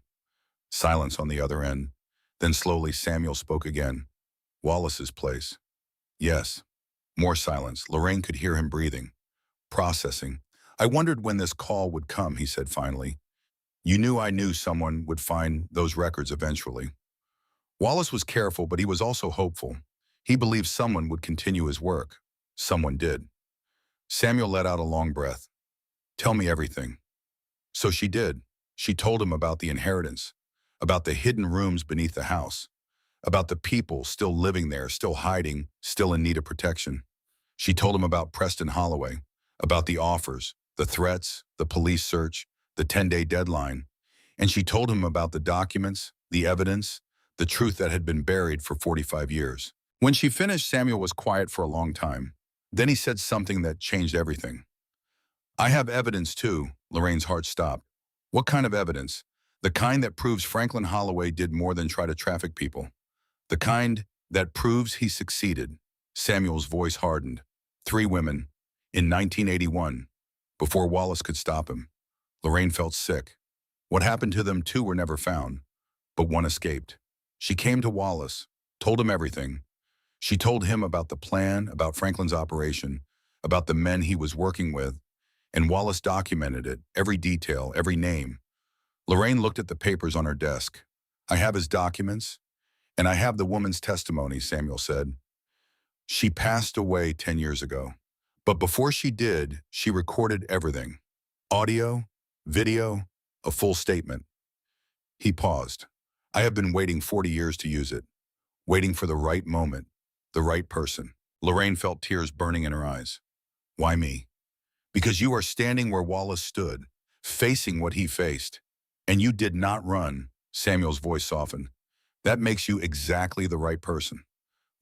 Silence on the other end. Then slowly Samuel spoke again. Wallace's place. Yes. More silence. Lorraine could hear him breathing. Processing. I wondered when this call would come, he said finally. You knew I knew someone would find those records eventually. Wallace was careful, but he was also hopeful. He believed someone would continue his work. Someone did. Samuel let out a long breath. Tell me everything. So she did. She told him about the inheritance, about the hidden rooms beneath the house, about the people still living there, still hiding, still in need of protection. She told him about Preston Holloway, about the offers, the threats, the police search, the 10-day deadline. And she told him about the documents, the evidence, the truth that had been buried for 45 years. When she finished, Samuel was quiet for a long time. Then he said something that changed everything. I have evidence too. Lorraine's heart stopped. What kind of evidence? The kind that proves Franklin Holloway did more than try to traffic people. The kind that proves he succeeded. Samuel's voice hardened. 3 women. In 1981. Before Wallace could stop him. Lorraine felt sick. What happened to them 2 were never found. But one escaped. She came to Wallace. Told him everything. She told him about the plan, about Franklin's operation, about the men he was working with, and Wallace documented it, every detail, every name. Lorraine looked at the papers on her desk. I have his documents, and I have the woman's testimony, Samuel said. She passed away 10 years ago. But before she did, she recorded everything. Audio, video, a full statement. He paused. I have been waiting 40 years to use it, waiting for the right moment. The right person. Lorraine felt tears burning in her eyes. Why me? Because you are standing where Wallace stood, facing what he faced. And you did not run. Samuel's voice softened. That makes you exactly the right person.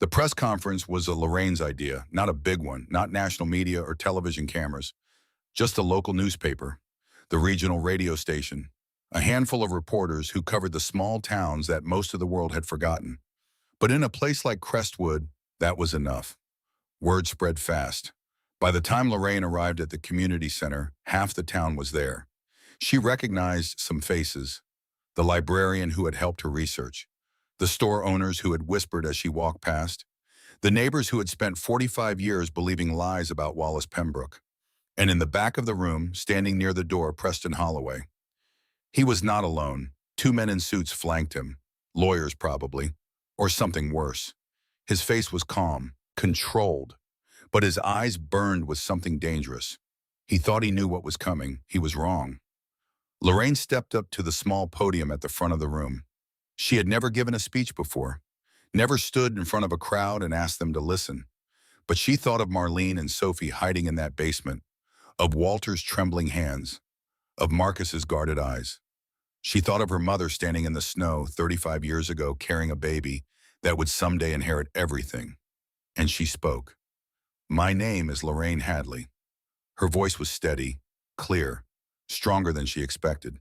The press conference was Lorraine's idea, not a big one, not national media or television cameras. Just a local newspaper, the regional radio station, a handful of reporters who covered the small towns that most of the world had forgotten. But in a place like Crestwood, that was enough. Word spread fast. By the time Lorraine arrived at the community center, half the town was there. She recognized some faces. the librarian who had helped her research, the store owners who had whispered as she walked past, the neighbors who had spent 45 years believing lies about Wallace Pembrook. And in the back of the room, standing near the door, Preston Holloway. He was not alone. Two men in suits flanked him, lawyers probably, or something worse. His face was calm, controlled, but his eyes burned with something dangerous. He thought he knew what was coming. He was wrong. Lorraine stepped up to the small podium at the front of the room. She had never given a speech before, never stood in front of a crowd and asked them to listen. But she thought of Marlene and Sophie hiding in that basement, of Walter's trembling hands, of Marcus's guarded eyes. She thought of her mother standing in the snow 35 years ago carrying a baby that would someday inherit everything. And she spoke. "My name is Lorraine Hadley." Her voice was steady, clear, stronger than she expected.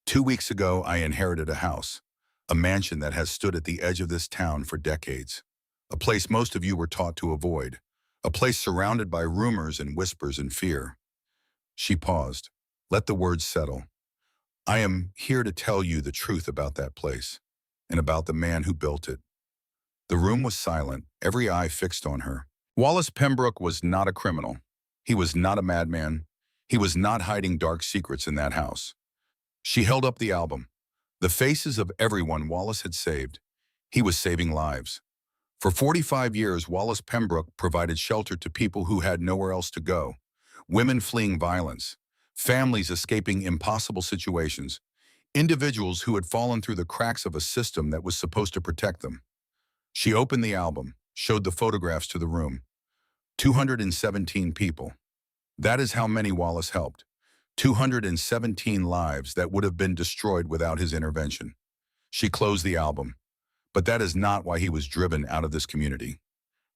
2 weeks ago, I inherited a house, a mansion that has stood at the edge of this town for decades, a place most of you were taught to avoid, a place surrounded by rumors and whispers and fear. She paused. Let the words settle. I am here to tell you the truth about that place and about the man who built it. The room was silent, every eye fixed on her. Wallace Pembrook was not a criminal. He was not a madman. He was not hiding dark secrets in that house. She held up the album, the faces of everyone Wallace had saved. He was saving lives. For 45 years, Wallace Pembrook provided shelter to people who had nowhere else to go. Women fleeing violence, families escaping impossible situations, individuals who had fallen through the cracks of a system that was supposed to protect them. She opened the album, showed the photographs to the room. 217 people. That is how many Wallace helped. 217 lives that would have been destroyed without his intervention. She closed the album. But that is not why he was driven out of this community.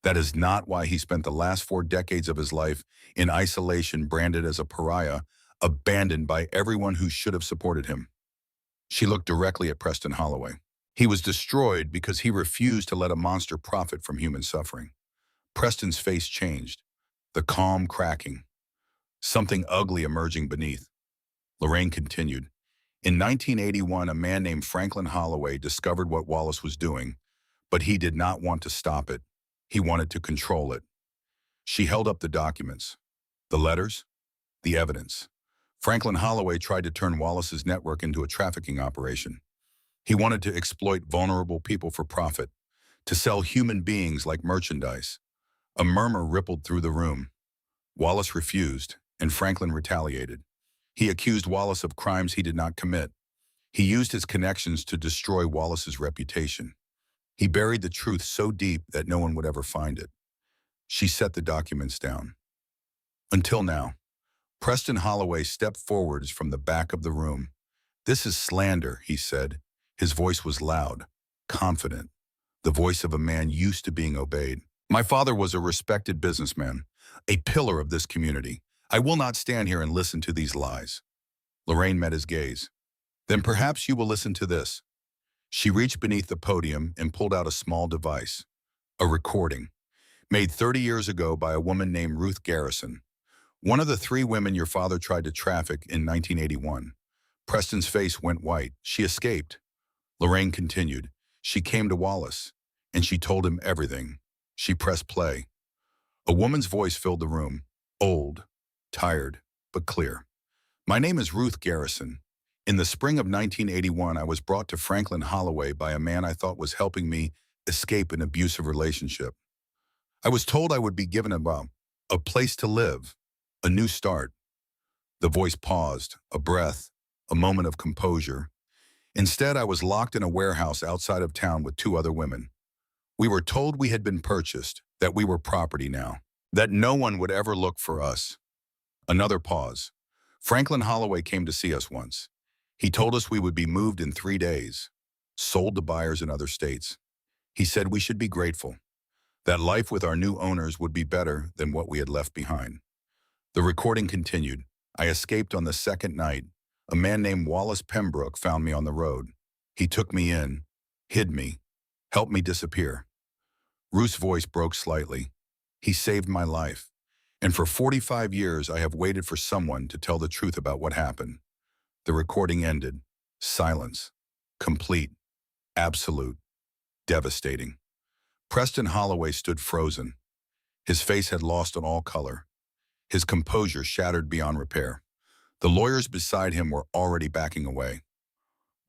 That is not why he spent the last 4 decades of his life in isolation, branded as a pariah, abandoned by everyone who should have supported him. She looked directly at Preston Holloway. He was destroyed because he refused to let a monster profit from human suffering. Preston's face changed, the calm cracking, something ugly emerging beneath. Lorraine continued. In 1981, a man named Franklin Holloway discovered what Wallace was doing, but he did not want to stop it. He wanted to control it. She held up the documents, the letters, the evidence. Franklin Holloway tried to turn Wallace's network into a trafficking operation. He wanted to exploit vulnerable people for profit, to sell human beings like merchandise. A murmur rippled through the room. Wallace refused, and Franklin retaliated. He accused Wallace of crimes he did not commit. He used his connections to destroy Wallace's reputation. He buried the truth so deep that no one would ever find it. She set the documents down. Until now, Preston Holloway stepped forwards from the back of the room. "This is slander," he said. His voice was loud, confident, the voice of a man used to being obeyed. "My father was a respected businessman, a pillar of this community. I will not stand here and listen to these lies." Lorraine met his gaze. "Then perhaps you will listen to this." She reached beneath the podium and pulled out a small device, a recording, made 30 years ago by a woman named Ruth Garrison, one of the 3 women your father tried to traffic in 1981. Preston's face went white. She escaped. Lorraine continued. She came to Wallace, and she told him everything. She pressed play. A woman's voice filled the room, old, tired, but clear. "My name is Ruth Garrison. In the spring of 1981, I was brought to Franklin Holloway by a man I thought was helping me escape an abusive relationship. I was told I would be given a place to live, a new start." The voice paused, a breath, a moment of composure. "Instead, I was locked in a warehouse outside of town with 2 other women. We were told we had been purchased, that we were property now, that no one would ever look for us." Another pause. "Franklin Holloway came to see us once. He told us we would be moved in 3 days, sold to buyers in other states. He said we should be grateful, that life with our new owners would be better than what we had left behind." The recording continued. "I escaped on the 2nd night. A man named Wallace Pembrook found me on the road. He took me in, hid me, helped me disappear." Ruth's voice broke slightly. "He saved my life. And for 45 years, I have waited for someone to tell the truth about what happened." The recording ended. Silence. Complete, absolute, devastating. Preston Holloway stood frozen. His face had lost all color, his composure shattered beyond repair. The lawyers beside him were already backing away,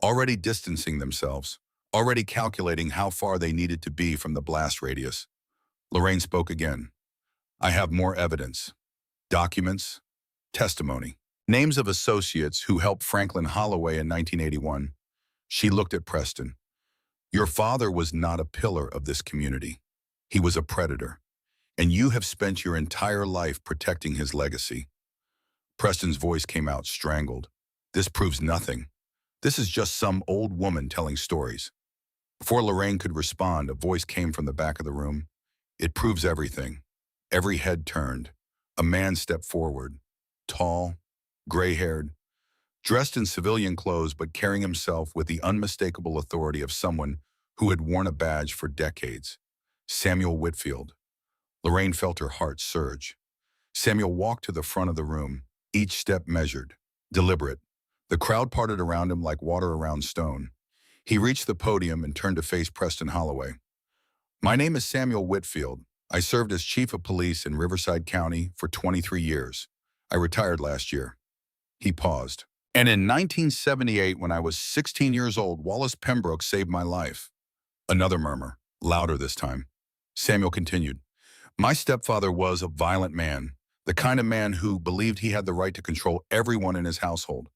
already distancing themselves, already calculating how far they needed to be from the blast radius. Lorraine spoke again. I have more evidence. Documents, testimony. Names of associates who helped Franklin Holloway in 1981. She looked at Preston. Your father was not a pillar of this community. He was a predator, and you have spent your entire life protecting his legacy. Preston's voice came out strangled. This proves nothing. This is just some old woman telling stories. Before Lorraine could respond, a voice came from the back of the room. It proves everything. Every head turned. A man stepped forward, tall, gray-haired, dressed in civilian clothes but carrying himself with the unmistakable authority of someone who had worn a badge for decades. Samuel Whitfield. Lorraine felt her heart surge. Samuel walked to the front of the room, each step measured, deliberate. The crowd parted around him like water around stone. He reached the podium and turned to face Preston Holloway. My name is Samuel Whitfield. I served as chief of police in Riverside County for 23 years. I retired last year. He paused. And in 1978, when I was 16 years old, Wallace Pembrook saved my life. Another murmur, louder this time. Samuel continued. My stepfather was a violent man, the kind of man who believed he had the right to control everyone in his household.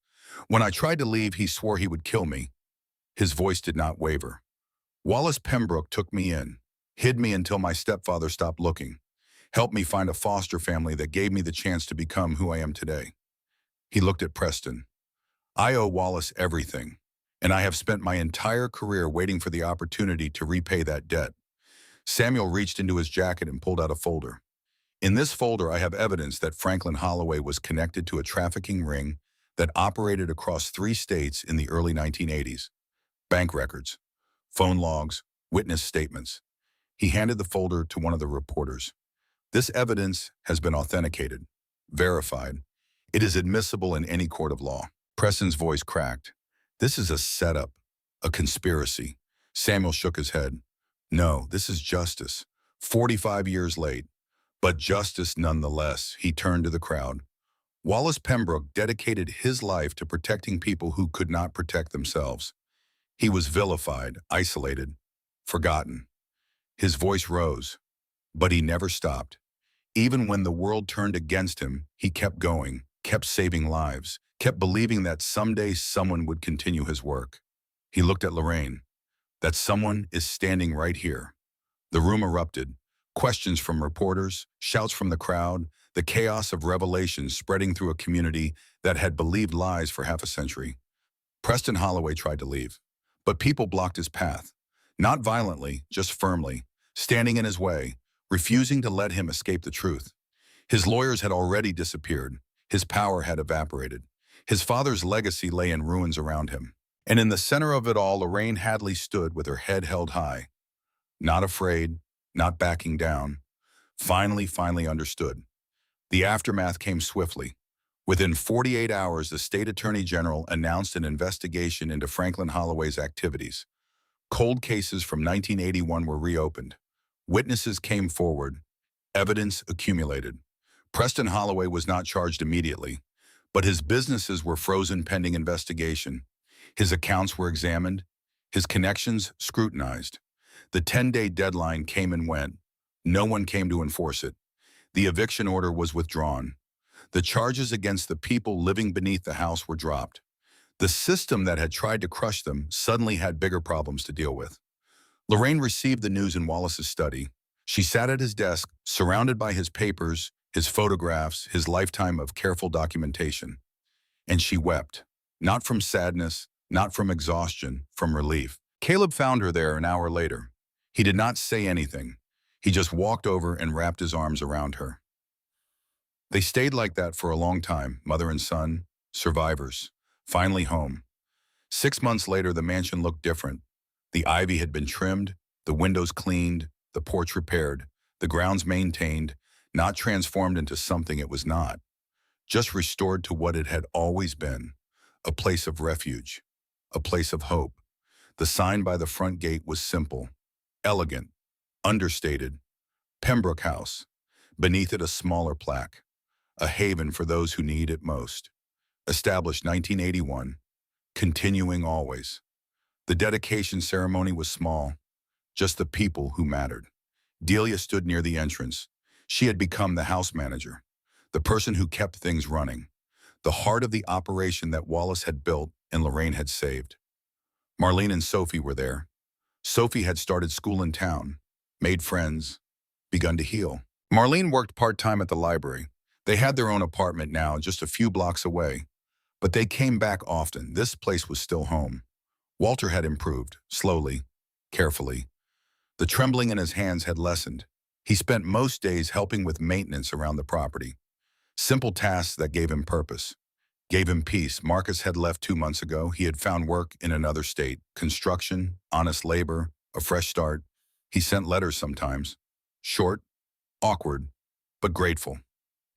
When I tried to leave, he swore he would kill me. His voice did not waver. Wallace Pembrook took me in, hid me until my stepfather stopped looking, helped me find a foster family that gave me the chance to become who I am today. He looked at Preston. I owe Wallace everything, and I have spent my entire career waiting for the opportunity to repay that debt. Samuel reached into his jacket and pulled out a folder. In this folder, I have evidence that Franklin Holloway was connected to a trafficking ring that operated across 3 states in the early 1980s. Bank records, phone logs, witness statements. He handed the folder to one of the reporters. This evidence has been authenticated, verified. It is admissible in any court of law. Preston's voice cracked. This is a setup, a conspiracy. Samuel shook his head. No, this is justice. 45 years late, but justice nonetheless. He turned to the crowd. Wallace Pembrook dedicated his life to protecting people who could not protect themselves. He was vilified, isolated, forgotten. His voice rose, but he never stopped. Even when the world turned against him, he kept going, kept saving lives, kept believing that someday someone would continue his work. He looked at Lorraine. That someone is standing right here. The room erupted. Questions from reporters, shouts from the crowd, the chaos of revelations spreading through a community that had believed lies for half a century. Preston Holloway tried to leave, but people blocked his path. Not violently, just firmly, standing in his way, refusing to let him escape the truth. His lawyers had already disappeared. His power had evaporated. His father's legacy lay in ruins around him. And in the center of it all, Lorraine Hadley stood with her head held high. Not afraid, not backing down. Finally understood. The aftermath came swiftly. Within 48 hours, the state attorney general announced an investigation into Franklin Holloway's activities. Cold cases from 1981 were reopened. Witnesses came forward. Evidence accumulated. Preston Holloway was not charged immediately, but his businesses were frozen pending investigation. His accounts were examined, his connections scrutinized. The 10-day deadline came and went. No one came to enforce it. The eviction order was withdrawn. The charges against the people living beneath the house were dropped. The system that had tried to crush them suddenly had bigger problems to deal with. Lorraine received the news in Wallace's study. She sat at his desk, surrounded by his papers, his photographs, his lifetime of careful documentation. And she wept, not from sadness, not from exhaustion, from relief. Caleb found her there an hour later. He did not say anything. He just walked over and wrapped his arms around her. They stayed like that for a long time, mother and son, survivors, finally home. 6 months later, the mansion looked different. The ivy had been trimmed, the windows cleaned, the porch repaired, the grounds maintained, not transformed into something it was not, just restored to what it had always been, a place of refuge, a place of hope. The sign by the front gate was simple, elegant, understated, Pembrook House. Beneath it a smaller plaque, a haven for those who need it most. Established 1981, continuing always. The dedication ceremony was small, just the people who mattered. Delia stood near the entrance. She had become the house manager, the person who kept things running, the heart of the operation that Wallace had built and Lorraine had saved. Marlene and Sophie were there. Sophie had started school in town, made friends, begun to heal. Marlene worked part-time at the library. They had their own apartment now, just a few blocks away. But they came back often. This place was still home. Walter had improved, slowly, carefully. The trembling in his hands had lessened. He spent most days helping with maintenance around the property. Simple tasks that gave him purpose, gave him peace. Marcus had left 2 months ago. He had found work in another state, construction, honest labor, a fresh start. He sent letters sometimes, short, awkward, but grateful,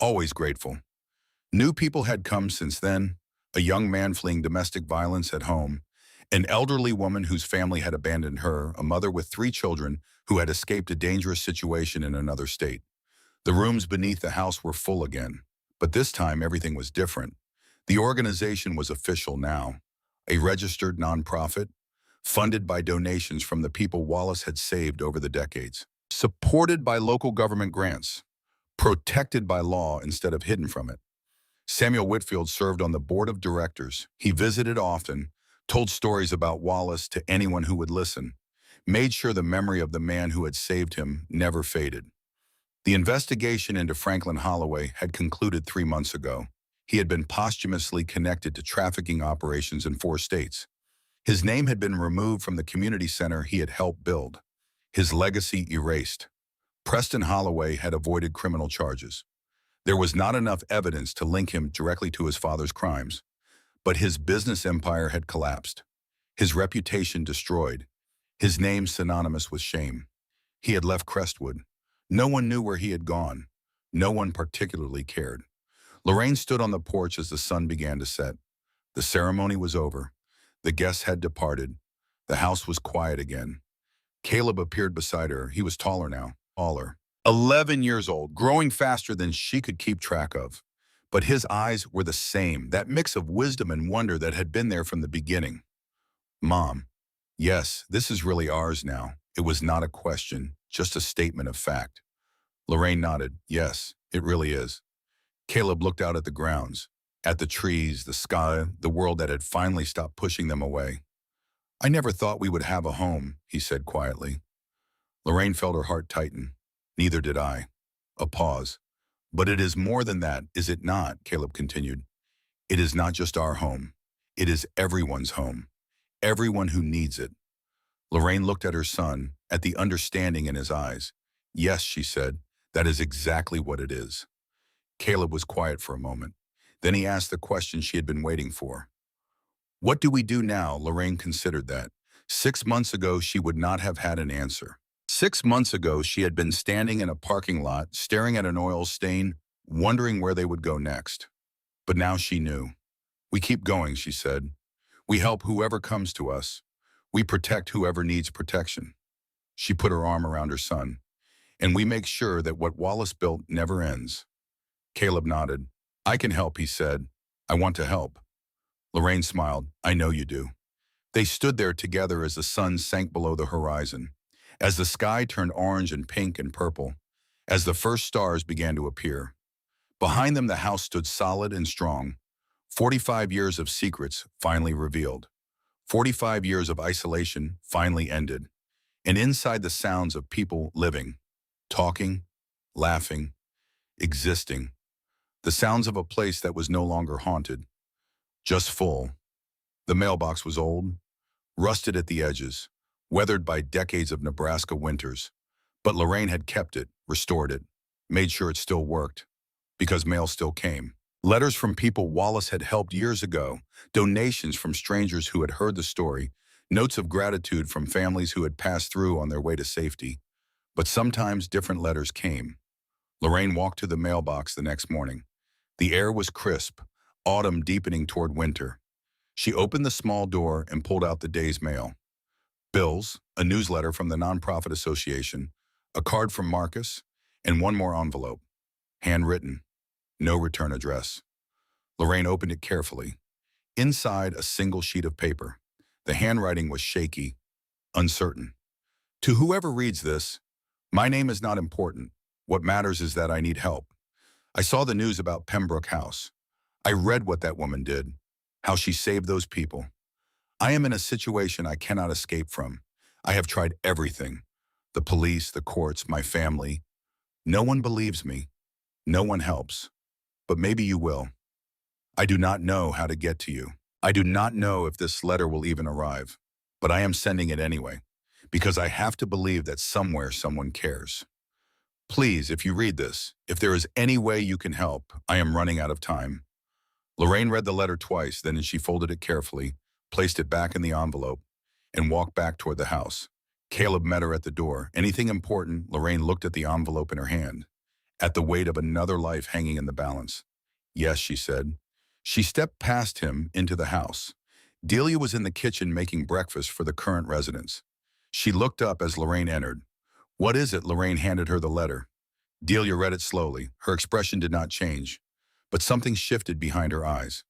always grateful. New people had come since then, a young man fleeing domestic violence at home, an elderly woman whose family had abandoned her, a mother with 3 children who had escaped a dangerous situation in another state. The rooms beneath the house were full again, but this time everything was different. The organization was official now, a registered nonprofit, funded by donations from the people Wallace had saved over the decades, supported by local government grants, protected by law instead of hidden from it. Samuel Whitfield served on the board of directors. He visited often, told stories about Wallace to anyone who would listen, made sure the memory of the man who had saved him never faded. The investigation into Franklin Holloway had concluded 3 months ago. He had been posthumously connected to trafficking operations in 4 states. His name had been removed from the community center he had helped build, his legacy erased. Preston Holloway had avoided criminal charges. There was not enough evidence to link him directly to his father's crimes, but his business empire had collapsed, his reputation destroyed, his name synonymous with shame. He had left Crestwood. No one knew where he had gone. No one particularly cared. Lorraine stood on the porch as the sun began to set. The ceremony was over. The guests had departed. The house was quiet again. Caleb appeared beside her. He was taller now, taller. 11 years old, growing faster than she could keep track of. But his eyes were the same, that mix of wisdom and wonder that had been there from the beginning. Mom, yes, this is really ours now. It was not a question, just a statement of fact. Lorraine nodded. Yes, it really is. Caleb looked out at the grounds, at the trees, the sky, the world that had finally stopped pushing them away. I never thought we would have a home, he said quietly. Lorraine felt her heart tighten. Neither did I. A pause. But it is more than that, is it not? Caleb continued. It is not just our home. It is everyone's home. Everyone who needs it. Lorraine looked at her son, at the understanding in his eyes. Yes, she said, that is exactly what it is. Caleb was quiet for a moment. Then he asked the question she had been waiting for. What do we do now? Lorraine considered that. 6 months ago, she would not have had an answer. 6 months ago, she had been standing in a parking lot, staring at an oil stain, wondering where they would go next. But now she knew. We keep going, she said. We help whoever comes to us. We protect whoever needs protection. She put her arm around her son. And we make sure that what Wallace built never ends. Caleb nodded. I can help, he said. I want to help. Lorraine smiled. I know you do. They stood there together as the sun sank below the horizon, as the sky turned orange and pink and purple, as the first stars began to appear. Behind them, the house stood solid and strong. 45 years of secrets finally revealed. 45 years of isolation finally ended. And inside, the sounds of people living, talking, laughing, existing. The sounds of a place that was no longer haunted, just full. The mailbox was old, rusted at the edges, weathered by decades of Nebraska winters. But Lorraine had kept it, restored it, made sure it still worked, because mail still came. Letters from people Wallace had helped years ago, donations from strangers who had heard the story, notes of gratitude from families who had passed through on their way to safety. But sometimes different letters came. Lorraine walked to the mailbox the next morning. The air was crisp, autumn deepening toward winter. She opened the small door and pulled out the day's mail. bills, a newsletter from the nonprofit association, a card from Marcus, and one more envelope. Handwritten, no return address. Lorraine opened it carefully. Inside, a single sheet of paper. The handwriting was shaky, uncertain. To whoever reads this, my name is not important. What matters is that I need help. I saw the news about Pembrook House. I read what that woman did, how she saved those people. I am in a situation I cannot escape from. I have tried everything. The police, the courts, my family. No one believes me. No one helps. But maybe you will. I do not know how to get to you. I do not know if this letter will even arrive, but I am sending it anyway, because I have to believe that somewhere someone cares. Please, if you read this, if there is any way you can help, I am running out of time. Lorraine read the letter twice, then she folded it carefully, placed it back in the envelope, and walked back toward the house. Caleb met her at the door. Anything important? Lorraine looked at the envelope in her hand, at the weight of another life hanging in the balance. Yes, she said. She stepped past him into the house. Delia was in the kitchen making breakfast for the current residents. She looked up as Lorraine entered. What is it? Lorraine handed her the letter. Delia read it slowly. Her expression did not change, but something shifted behind her eyes.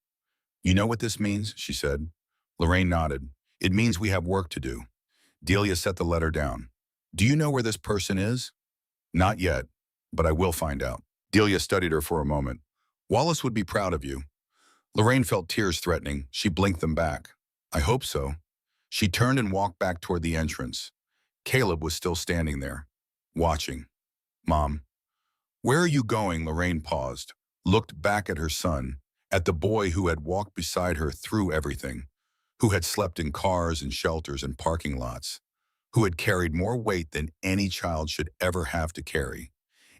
You know what this means? She said. Lorraine nodded. It means we have work to do. Delia set the letter down. Do you know where this person is? Not yet, but I will find out. Delia studied her for a moment. Wallace would be proud of you. Lorraine felt tears threatening. She blinked them back. I hope so. She turned and walked back toward the entrance. Caleb was still standing there, watching. Mom. Where are you going? Lorraine paused, looked back at her son, at the boy who had walked beside her through everything, who had slept in cars and shelters and parking lots, who had carried more weight than any child should ever have to carry,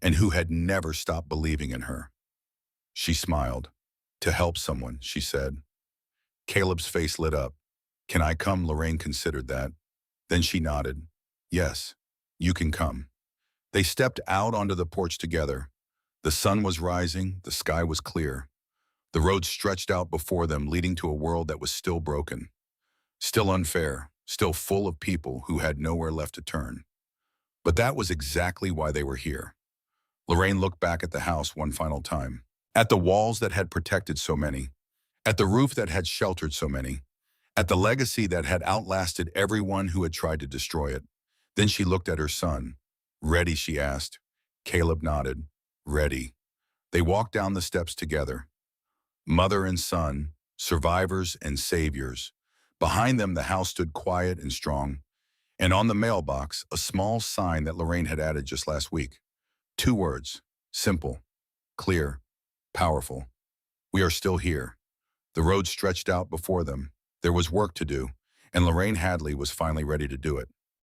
and who had never stopped believing in her. She smiled. To help someone, she said. Caleb's face lit up. Can I come? Lorraine considered that. Then she nodded. Yes, you can come. They stepped out onto the porch together. The sun was rising, the sky was clear. The road stretched out before them, leading to a world that was still broken, still unfair, still full of people who had nowhere left to turn. But that was exactly why they were here. Lorraine looked back at the house one final time, at the walls that had protected so many, at the roof that had sheltered so many, at the legacy that had outlasted everyone who had tried to destroy it. Then she looked at her son. Ready? She asked. Caleb nodded. Ready. They walked down the steps together. Mother and son, survivors and saviors. Behind them, the house stood quiet and strong, and on the mailbox, a small sign that Lorraine had added just last week. 2 words, simple, clear, powerful. We are still here. The road stretched out before them. There was work to do, and Lorraine Hadley was finally ready to do it.